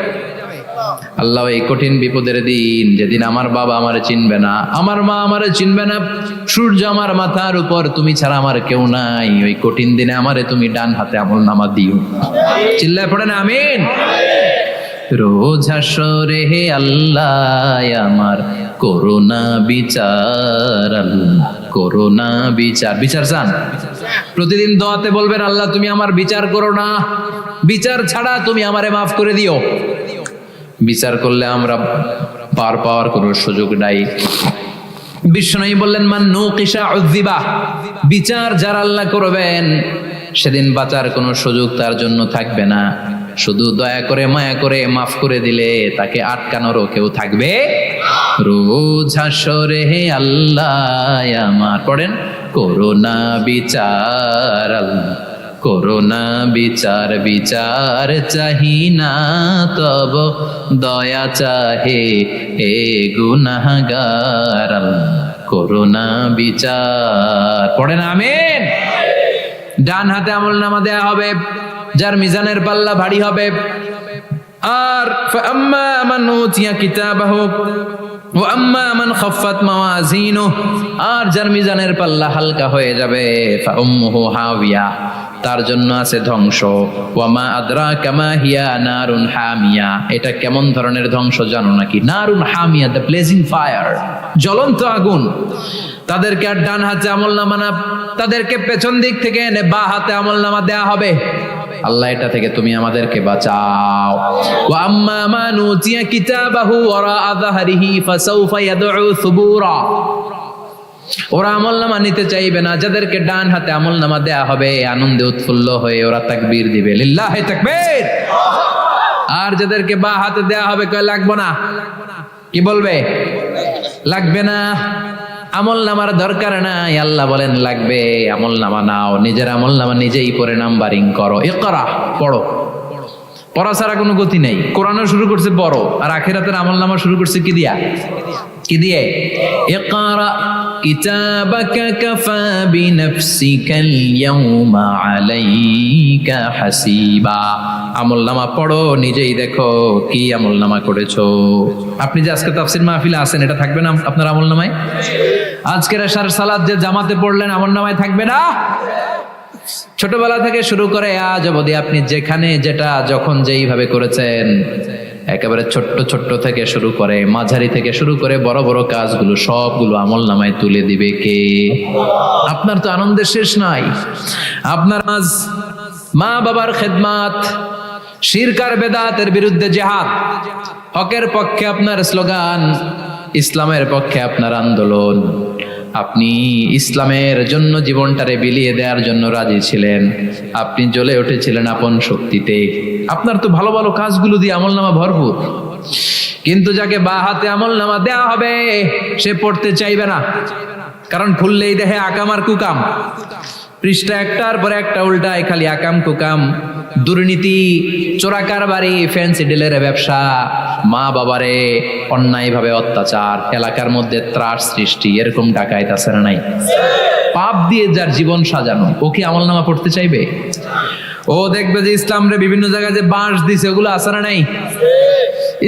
A: আল্লাহ এই কঠিন বিপদের দিন, যেদিন আমার বাবা আমারে চিনবে না, আমার মা আমারে চিনবে না, সূর্য আমার মাথার উপর, তুমি ছাড়া আমার কেউ নাই, ওই কঠিন দিনে আমারে তুমি ডান হাতে আমলনামা দিও। চিল্লায় পড়েন আমিন। রোজ হাসরে হে আল্লাহ আমার করোনা বিচার, আল্লাহ করোনা বিচার। বিচার চান? প্রতিদিন দোয়াতে বলবেন আল্লাহ তুমি আমার বিচার করো না, বিচার ছাড়া তুমি আমারে মাফ করে দিও। বিচার করলে আমরা পার পাওয়ার কোনো সুযোগ নাই। বিষ্ণু বললেন মান নুকিশা উযিবা, বিচার যারা আল্লাহ করবেন সেদিন বাঁচার কোনো সুযোগ তার জন্য থাকবে না। শুধু দয়া করে মায়া করে মাফ করে দিলে তাকে আটকানোরও কেউ থাকবে। রোজ হাসরে হে আল্লাহ আমার, পড়েন, করোনা বিচার আল্লাহ, করোনা বিচার, বিচার চাহি না তব দয়া চাহে হে গুনাহগার আল্লাহ, করোনা বিচার। পড়েন আমিন। ডান হাতে আমলনামা দেয়া হবে যার মিজানের পাল্লা ভারী হবে। আর ফাআম্মা মান উতিয়া কিতাবাহু ওয়া আম্মা মান খাফফাত মাওয়াজিনুহু, আর যার মিজানের পাল্লা হালকা হয়ে যাবে ফাউম্মুহু হাওিয়া, তার জন্য আছে ধ্বংস। ওয়া মা আদরাকা মা হিয়া নারুন হামিয়া, এটা কেমন ধরনের ধ্বংস জানো নাকি? নারুন হামিয়া, দ্য ব্লেজিং ফায়ার, জ্বলন্ত আগুন। তাদেরকে আর ডান হাতে আমলনামা না, তাদেরকে পেছন দিক থেকে এনে বা হাতে আমলনামা দেয়া হবে। আল্লাহ এটা থেকে তুমি আমাদেরকে বাঁচাও। ওয়া আম্মা মান উতিয়া কিতাবাহু ওয়ারা যাহরিহি ফাসাউফা ইয়াদউ সুবুরা, ওরা আমলনামা নিতে চাইবে না। যাদেরকে ডান হাতে আমলনামা দেয়া হবে আনন্দে উৎফুল্ল হয়ে ওরা তাকবীর দিবে, লিল্লাহি তাকবীর। আর যাদেরকে বা হাতে দেয়া হবে কয় লাগবে না, কি বলবে? লাগবে না, আমলনামার দরকার নাই। আল্লাহ বলেন লাগবে, আমলনামা নাও, নিজের আমলনামা নিজেই পড়ে নাম্বারিং করো। ইকরা, পড়ো। পড়া ছাড়া কোনো গতি নেই। কোরআনও শুরু করছে পড়ো, আর আখিরাতের আমলনামা শুরু করছে কি দিয়া? কি দিয়ে? ইকরা কিতাবাকা কাফা বিনাফসিকাল ইয়াউমা আলাইকা হাসিবা, আমলনামা পড়ো, নিজেই দেখো কি আমলনামা করেছো। আপনি যে আজকে তাফসীর মাহফিলে আছেন, এটা থাকবে না আপনার আমলনামায়? আজকের এশার সালাত যে জামাতে পড়লেন, আমলনামায় থাকবে না? ছোটবেলা থেকে শুরু করে আজ অবধি আপনি যেখানে যেটা যখন যেইভাবে করেছেন, একেবারে ছোট্ট ছোট্ট থেকে শুরু করে মাঝারি থেকে শুরু করে বড় বড় কাজগুলো সবগুলো আমলনামায় তুলে দিবে কে? আপনার তো আনন্দের শেষ নাই। আপনার আজ মা বাবার খেদমাত, শিরক আর বেদাতের বিরুদ্ধে জিহাদ, হকের পক্ষে আপনার স্লোগান, ইসলামের পক্ষে আপনার আন্দোলন। আপনি ইসলামের জন্য জীবনটারে বিলিয়ে দেওয়ার জন্য রাজি ছিলেন। আপনি জ্বলে উঠেছিলেন আপন শক্তিতে। আপনার তো ভালো ভালো কাজগুলো দিয়ে আমলনামা ভরপুর, কিন্তু যাকে বা হাতে আমলনামা দেয়া হবে সে পড়তে চাইবে না। কারণ খুললেই দেখে আকাম আর কুকাম, পৃষ্ঠা একটার পরে একটা উল্টায় খালি আকাম কুকাম, দুর্নীতি, চোরা কারবারি, ফ্যান্সি ডিলের ব্যবসা, মা বাবারে অন্যায়ভাবে অত্যাচার, এলাকার মধ্যে ত্রাস সৃষ্টি, এরকম ডাকাইত আছে না নাই? পাপ দিয়ে যার জীবন সাজানো, ও কি আমলনামা পড়তে চাইবে? ও দেখবে যে ইসলামরে বিভিন্ন জায়গায় যে বাঁশ দিছে, ওগুলো আছে না নাই?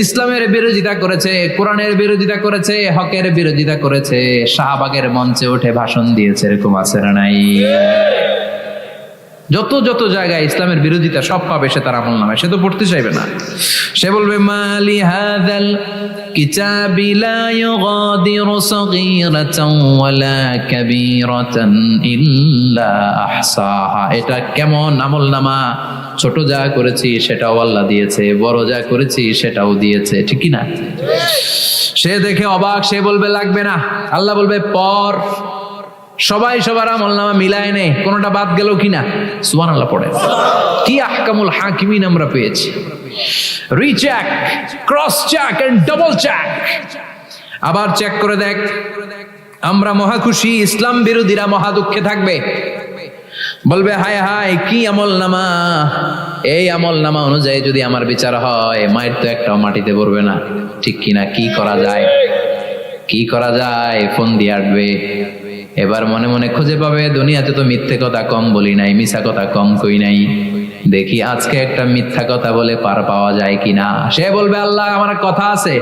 A: ইসলামের বিরোধিতা করেছে, কোরআনের বিরোধিতা করেছে, হকের বিরোধিতা করেছে, শাহবাগের মঞ্চে উঠে ভাষণ দিয়েছে, এরকম আছে না নাই? যত যত জায়গায় ইসলামের বিরোধিতা সব পাবে সে তার আমলনামায়, সে তো পড়তে চাইবে না। সে বলবে মালি হাযাল কিতাবি লা ইউগাদিরু সাগীরাতান ওয়ালা কাবীরাতান ইল্লা আহসাহা, এটা কেমন আমলনামা? ছোট যা করেছি সেটাও আল্লাহ দিয়েছে, বড় যা করেছি সেটাও দিয়েছে, ঠিক কি না? সে দেখে অবাক, সে বলবে লাগবে না। আল্লাহ বলবে পড়। সবাই সবার আমলনামা মিলায় নে, কোনটা বাদ গেল কিনা? সুবহানাল্লাহ পড়ে। কি আহকামুল হাকিমিন আমরা পেয়েছি। Recheck, cross check and double check. আবার চেক করে দেখ। আমরা মহা খুশি, ইসলাম বিরোধীরা মহা দুঃখে থাকবে। বলবে হায় হায় কি আমলনামা, এই আমলনামা অনুযায়ী যদি আমার বিচার হয়, মায়ের তো একটাও মাটিতে পড়বে না, ঠিক কিনা? কি করা যায়? কি করা যায়? ফোন দিয়ে আসবে। এবার মনে মনে খুঁজে পাবে দুনিয়াতে তো মিথ্যে কথা কম বলি নাই, মিছা কথা কম কই নাই, দেখি আজকে একটা মিথ্যা কথা বলে পার পাওয়া যায় কিনা। সে বলবে আল্লাহ আমার কথা আছে।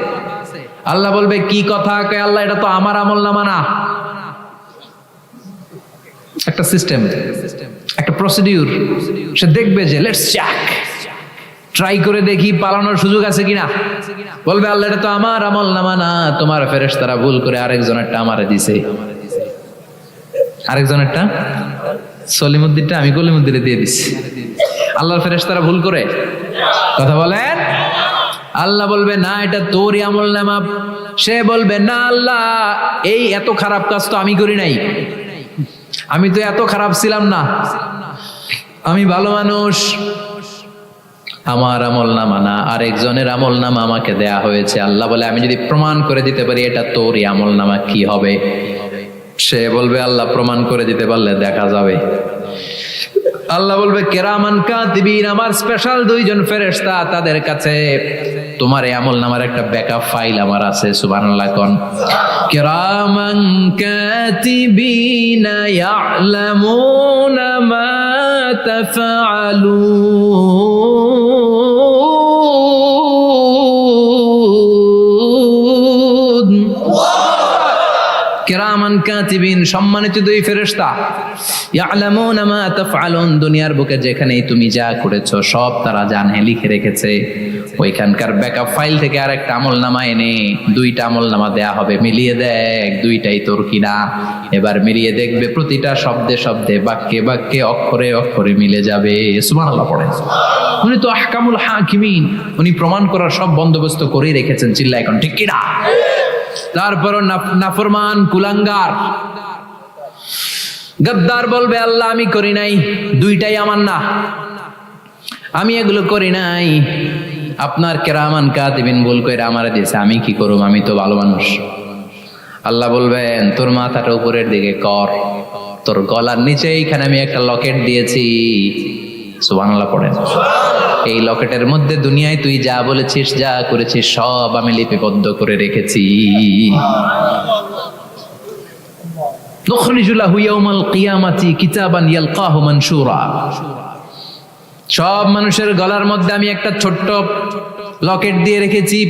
A: আল্লাহ বলবে কি কথা? আল্লাহ এটা তো আমার আমলনামা না। একটা সিস্টেম, একটা প্রসিডিউর। সে দেখবে যে লেটস চেক, ট্রাই করে দেখি পালানোর সুযোগ আছে কিনা। বলবে আল্লাহ এটা তো আমার আমলনামা না, তোমার ফেরেশতারা ভুল করে আরেকজনেরটা আমারে দিছে। আরেকজনেরটা সলিমুদ্দিনটা আমি কলিমুদ্দিনে দিয়ে দিচ্ছি। আল্লাহর ফেরেশতারা ভুল করে কথা বলেন। আল্লাহ বলবে না এটা তোরই আমল নামা। সে বলবে না আল্লাহ, এই এত খারাপ কাজ তো আমি করি নাই, আমি তো এত খারাপ ছিলাম না, আমি ভালো মানুষ। আমার আমল নামা না, আরেকজনের আমল নামা আমাকে দেয়া হয়েছে। আল্লাহ বলে আমি যদি প্রমাণ করে দিতে পারি এটা তোরই আমল নামা, কি হবে? সে বলবে আল্লাহ প্রমাণ করে দিতে পারলে দেখা যাবে। আল্লাহ বলবে কেরামান কাতিবিন, আমার স্পেশাল দুইজন ফেরেশতা, তাদের কাছে তোমার এই আমল নামার একটা ব্যাকআপ ফাইল আমার আছে। সুবহানাল্লাহ কোন কেরামান কাতিবিন ইয়ালামুনা মা তাফআলুন। কিরামান কাতিবিন, সম্মানিত দুই ফেরেশতা, ইয়ালামুনা মা তাফআলুন, দুনিয়ার বুকে যেখানেই তুমি যা করেছো সব তারা জানে, লিখে রেখেছে। ওইখানকার ব্যাকআপ ফাইল থেকে আরেকটা আমলনামা এনে দুইটা আমলনামা দেয়া হবে, মিলিয়ে দেখ দুইটাই তোর কিনা। এবার মিলিয়ে দেখবে প্রতিটা শব্দে শব্দে, বাক্যে বাক্যে, অক্ষরে অক্ষরে মিলে যাবে। সুবহানাল্লাহ পড়েন। উনি তো আহকামুল হাকিমিন, উনি প্রমাণ করার সব বন্দোবস্ত করেই রেখেছেন। চিল্লা এখন ঠিক কিনা? তারপর নাফরমান কুলাঙ্গার গদ্দার বলবে আল্লাহ আমি করি নাই, দুইটাই আমার না, আমি এগুলো করি নাই, আপনার কেরামান কাতিবিন ভুল কইরা আমারে দিয়েছে, আমি কি করব, আমি তো ভালো মানুষ। আল্লাহ বলবেন তোর মাথাটা উপরের দিকে কর, তোর গলার নিচে এইখানে আমি একটা লকেট দিয়েছি। সুবহানাল্লাহ পড়েন। এই লকেটের মধ্যে দুনিয়ায় তুই যা বলেছিস, যা করেছিস সব আমি লিপিবদ্ধ করে রেখেছি। নুখরিজু লাহু ইয়াউমাল কিয়ামাতি কিতাবান ইয়ালকাহু মানশুরা। সব মানুষের গলার মধ্যে আমি একটা ছোট্ট লকেট দিয়ে রেখেছি।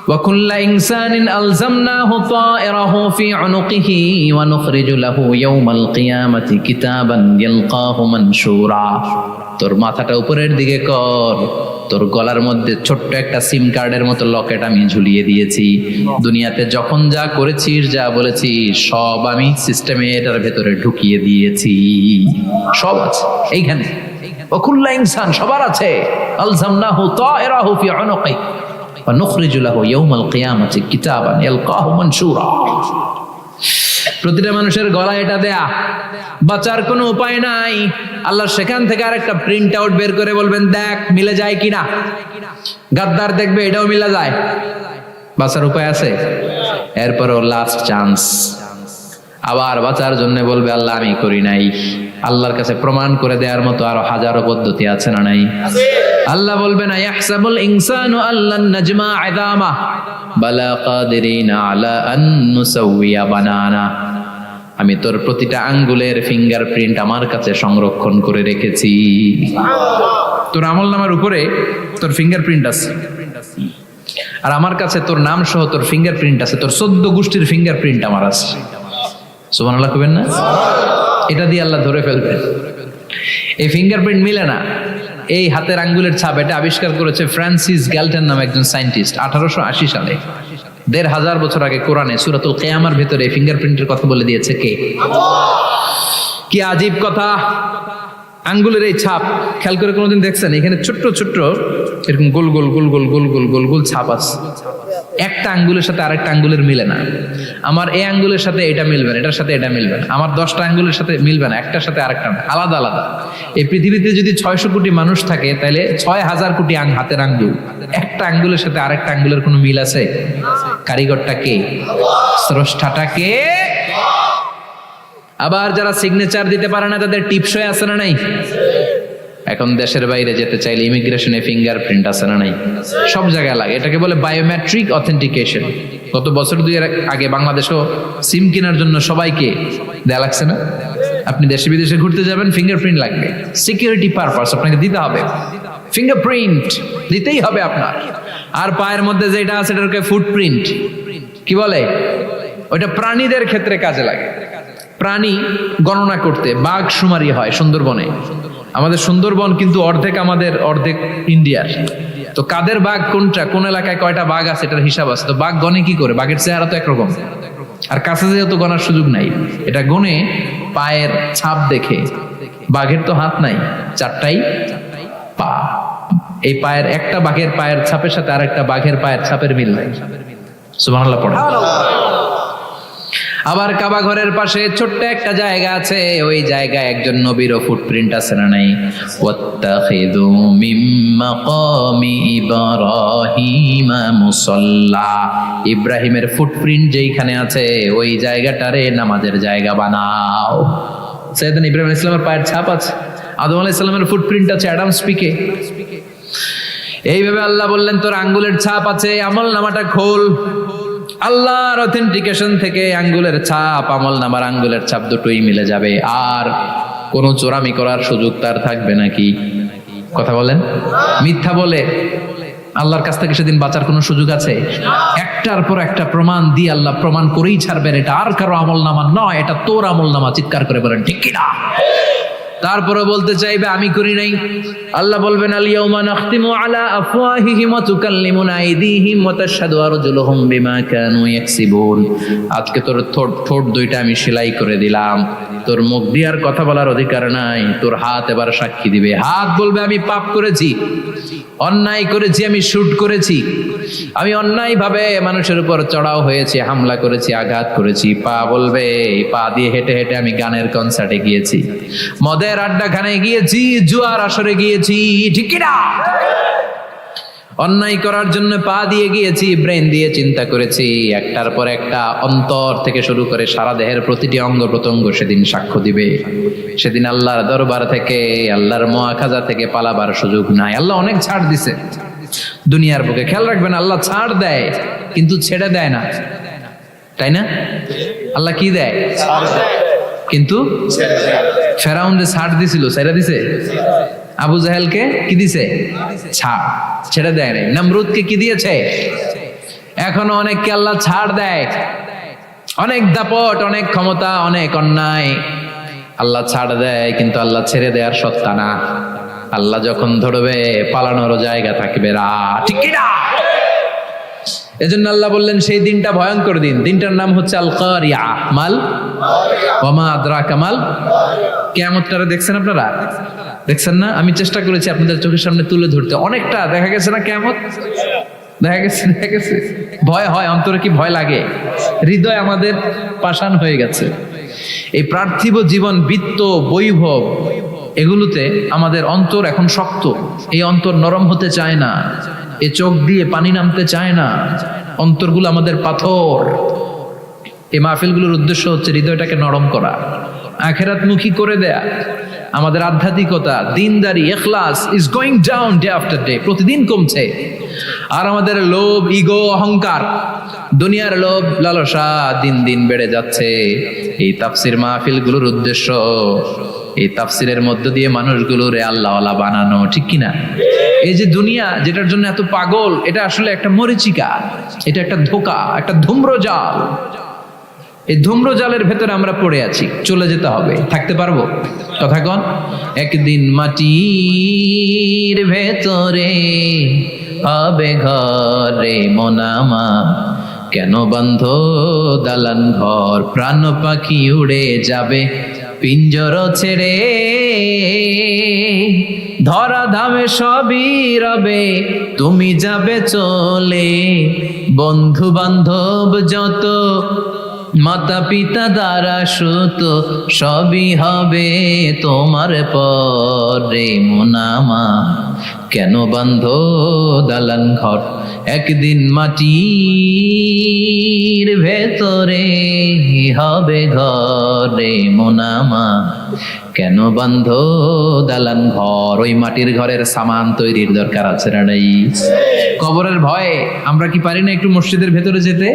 A: ওয়া কুল্লা ইনসানিন আলজামনাহু তায়রাহু ফি উনুকিহি ওয়া নুখরিজু লাহু ইয়াউমাল কিয়ামাতি কিতাবান ইয়ালকাহু মানশুরা। তোর মাথাটা উপরের দিকে কর, তোর গলার মধ্যে ছোট্ট একটা সিম কার্ডের মতো লকেট আমি ঝুলিয়ে দিয়েছি। দুনিয়াতে যখন যা করেছিস, যা বলেছিস সব আমি সিস্টেমে এটার ভেতরে ঢুকিয়ে দিয়েছি, সব আছে এইখানে। ওয়াকুল্লা ইনসান, সবার আছে। আলজামনাহু তায়রাহু ফি উনুকি ওয়া নুখরিজু লাহু ইয়াউমাল কিয়ামাতি কিতাবান ইয়ালকাহু মানশুরা। প্রতিটা মানুষের গলায় এটা দেয়া, বাঁচার কোনো উপায় নাই। আল্লাহ সেখান থেকে আরেকটা প্রিন্ট আউট বের করে বলবেন দেখ মিলে যায় কিনা। গাদ্দার দেখবে এটাও মিলে যায়, বাঁচার উপায় আছে। এরপরও লাস্ট চান্স, আবার বাঁচার জন্য বলবে আল্লাহ আমি করি নাই। আল্লাহর কাছে প্রমাণ করে দেওয়ার মতো আরো হাজারো পদ্ধতি আছে না নাই? আল্লাহ বলবে না ইয়াহসাবুল ইনসানু আল্লান নাজমা ইযামা বালা কাদিরিনা আলা আন নুসাউইয়া বানানা। আমি তোর প্রতিটা আঙ্গুলের ফিঙ্গারপ্রিন্ট আমার কাছে সংরক্ষণ করে রেখেছি। তোর আমলনামার উপরে তোর ফিঙ্গারপ্রিন্ট আছে, আর আমার কাছে তোর নাম সহ তোর ফিঙ্গারপ্রিন্ট আছে, তোর 14 গোষ্ঠীর ফিঙ্গারপ্রিন্ট আমার আছে। সুবহানাল্লাহ কইবেন না? এটা দিয়ে আল্লাহ ধরে ফেলবেন। এই ফিঙ্গারপ্রিন্ট মিলে না, এই হাতের আঙ্গুলের ছাপ, এটা আবিষ্কার করেছে ফ্রান্সিস গ্যালটন নামে একজন সায়েন্টিস্ট 1880 সালে। 1500 বছর আগে কোরআনে সূরাতুল কিয়ামার ভিতরে ফিঙ্গারপ্রিন্টের কথা বলে দিয়েছে কে? কি আজীব কথা! আঙ্গুলের এই ছাপ খেয়াল করে কোনোদিন দেখছেন? এখানে ছোট্ট ছোট্ট এরকম গোল গোল গোল গোল গোল গোল গোল গোল ছাপ আছে। একটা আঙ্গুলের সাথে আরেকটা আঙ্গুলের মিলে না। আমার এই আঙ্গুলের সাথে এটা মিলবে না, এটার সাথে এটা মিলবে না। আমার 10টা আঙ্গুলের সাথে মিলবে না, একটার সাথে আরেকটা না, আলাদা আলাদা। এই পৃথিবীতে যদি 600 কোটি মানুষ থাকে তাহলে 6000 কোটি হাতের আঙ্গুল, একটা আঙ্গুলের সাথে আরেকটা আঙ্গুলের কোনো মিল আছে? কারিগরটা কে? স্রষ্টাটা কে? আবার যারা সিগনেচার দিতে পারে না তাদের টিপসই আছে না নাই? এখন দেশের বাইরে যেতে চাইলে ইমিগ্রেশনে ফিঙ্গারপ্রিন্ট আছে না নাই? সব জায়গায় লাগে। এটাকে বলে বায়োমেট্রিক অথেন্টিকেশন। গত বছর 2 আগে বাংলাদেশও সিম কেনার জন্য সবাইকে দেয়া লাগছে না? আপনি দেশে বিদেশে ঘুরতে যাবেন, ফিঙ্গারপ্রিন্ট লাগবে, সিকিউরিটি পারপাস আপনাকে দিতে হবে। ফিঙ্গারপ্রিন্ট দিতেই হবে আপনার। আর পায়ের মধ্যে যেটা আছে এটাকে ফুটপ্রিন্ট কি বলে? ওইটা প্রাণীদের ক্ষেত্রে কাজে লাগে। প্রাণী গণনা করতে বাঘ শুমারি হয় সুন্দরবনে। আমাদের সুন্দরবন কিন্তু অর্ধেক আমাদের, অর্ধেক ইন্ডিয়ার। তো কাদের বাঘ কোনটা, কোন এলাকায় কয়টা বাঘ আছে এটার হিসাব আছে। তো বাঘ গনে কি করে? বাঘের চেহারা তো একরকম, আর কাছে যেহেতু গনার সুযোগ নাই, এটা গনে পায়ের ছাপ দেখে। বাঘের তো হাত নাই, 4টাই পা, এই পায়ের একটা বাঘের পায়ের ছাপের সাথে আর একটা বাঘের পায়ের ছাপের মিল নাই। সুবহানাল্লাহ পড়ে। আবার কাবা ঘরের পাশে ছোট্ট একটা জায়গা আছে, ওই জায়গায় একজন নবীরও ফুটপ্রিন্ট আছে না নাই? ওয়াত্তাখিযু মিম মাকামি ইব্রাহিমা মুসাল্লা, ইব্রাহিমের ফুটপ্রিন্ট যেইখানে আছে ওই জায়গাটারে নামাজের জায়গা বানাও। সাইয়েদনা ইব্রাহিম আলাইহিস সালামের পায়ের ছাপ আছে, আদম আলাইহিস সালামের ফুটপ্রিন্ট আছে অ্যাডামস পিকে। এইভাবে আল্লাহ বললেন তোর আঙ্গুলের ছাপ আছে, আমল নামাটা খোল। আল্লাহর অথেন্টিকেশন থেকে আঙ্গুলের ছাপ, আমল নামার আঙ্গুলের ছাপ দুটোই মিলে যাবে, আর কোনো চোরামি করার সুযোগ তার থাকবে নাকি? কথা বলেন। মিথ্যা বলে আল্লাহর কাছ থেকে সেদিন বাঁচার কোনো সুযোগ আছে? একটার পর একটা প্রমাণ দিয়ে আল্লাহ প্রমাণ করেই ছাড়বেন এটা আর কারো আমল নামা নয়, এটা তোর আমল নামা। চিৎকার করে বলেন ঠিক কিনা? তারপরে বলতে চাইবে আমি করি নাই। আল্লাহ বলবেন আল ইয়াউমা নাখতিমু আলা আফওয়াহিহিম ওয়া তুকাল্লিমুনা আইদিহিম ওয়া তাশহাদু আরজুলুহুম বিমা কানু ইয়াকসিবুন। আজকে তোর ঠোঁট দুইটা আমি সেলাই করে দিলাম, তোর মুখ দিয়ে আর কথা বলার অধিকার নাই, তোর হাত এবার সাক্ষী দিবে। হাত বলবে আমি পাপ করেছি, অন্যায় করেছি, আমি শুট করেছি, আমি অন্যায় ভাবে মানুষের উপর চড়াও হয়েছি, হামলা করেছি, আঘাত করেছি। পা বলবে এই পা দিয়ে হেঁটে হেঁটে আমি গানের কনসার্টে গিয়েছি, মদের আড্ডাখানায় গিয়েছি, জুয়ার আসরে গিয়েছি, ঠিক কি না? অন্যায় করার জন্য পা দিয়ে গিয়েছি, ব্রেন দিয়ে চিন্তা করেছি। একটার পর একটা অন্তর থেকে শুরু করে সারা দেহের প্রতিটি অঙ্গ প্রত্যঙ্গ সেদিন সাক্ষ্য দিবে। সেদিন আল্লাহর দরবার থেকে, আল্লাহর মুআখাজা থেকে পালাবার সুযোগ নাই। আল্লাহ অনেক ছাড় দিছে দুনিয়ার বুকে। খেয়াল রাখবেন, আল্লাহ ছাড় দেয় কিন্তু ছেড়ে দেয় না, তাই না? আল্লাহ কি দেয়? কিন্তু ফেরাউন যে ছাড় দিছিল, ছেড়ে দিছে? আবু জাহেলকে কি দিছে? ছাড়, ছেড়ে দেয় নাই। নমরুদকে কি দিয়েছে? এখনো অনেককে আল্লাহ ছাড় দেয়। অনেক দাপট, অনেক ক্ষমতা, অনেক অন্যায় আল্লাহ ছাড় দেয়, কিন্তু আল্লাহ ছেড়ে দেওয়ার সত্তা না। আল্লাহ যখন ধরবে পালানোর জায়গা থাকবে না, ঠিক কি না? এজন্য আল্লাহ বললেন সেই দিনটা ভয়ঙ্কর দিন। দিনটার নাম হচ্ছে আল কারিয়া। মাল ওয়া মা আদরাকা মাল। কিয়ামতটা দেখছেন আপনারা? দেখছেন না? আমি চেষ্টা করেছি আপনাদের চোখের সামনে তুলে ধরতে। অনেকটা দেখা গেছে না কিয়ামত? দেখা গেছে। ভয় হয়, অন্তরে কি ভয় লাগে? হৃদয় আমাদের পাষাণ হয়ে গেছে। এই পার্থিব জীবন, বিত্ত, বৈভব, এগুলোতে আমাদের অন্তর এখন শক্ত। এই অন্তর নরম হতে চায় না, এ চোখ দিয়ে পানি নামতে চায় না, অন্তরগুলো আমাদের পাথর। এই মাহফিলগুলোর উদ্দেশ্য হচ্ছে হৃদয়টাকে নরম করা, আখিরাতমুখী করে দেয়া। আমাদের আধ্যাত্মিকতা, দিনদারি, ইখলাস is going down day after day, প্রতিদিন কমছে। আর আমাদের লোভ, ইগো, অহংকার, দুনিয়ার লোভ, লালসা দিন দিন বেড়ে যাচ্ছে। এই তাফসির মাহফিলগুলোর উদ্দেশ্য এই তাফসিরের মধ্য দিয়ে মানুষগুলোর আল্লাহওয়ালা বানানো, ঠিক কিনা? এই যে দুনিয়া যেটার জন্য এত পাগল, এটা আসলে একটা মরিচিকা, এটা একটা ধোঁকা, একটা ধূম্রজাল। এই ধূম্রজালের ভেতরে আমরা পড়ে আছি, চলে যেতে হবে। থাকতে পারবো? কথা কন। একদিন মাটির ভেতরে হবে ঘরে মনামা, কেন বন্ধ দালান ঘর, প্রাণ পাখি উড়ে যাবে পিঞ্জর ছেড়ে, ধরা ধামে সবই রবে তুমি যাবে চলে, বন্ধু বান্ধব যত, মাতা পিতা দ্বারা সুত, সবই হবে তোমার পরে মোনামা, কেন বন্ধ দালান ঘর, একদিন মাটির ভেতরে হবে ঘরে মোনামা, কেন বন্ধ দালান ঘর। ওই মাটির ঘরের সামান তৈরির দরকার আছে না নাই? কবরের ভয়ে আমরা কি পারি না একটু মসজিদের ভেতরে যেতে?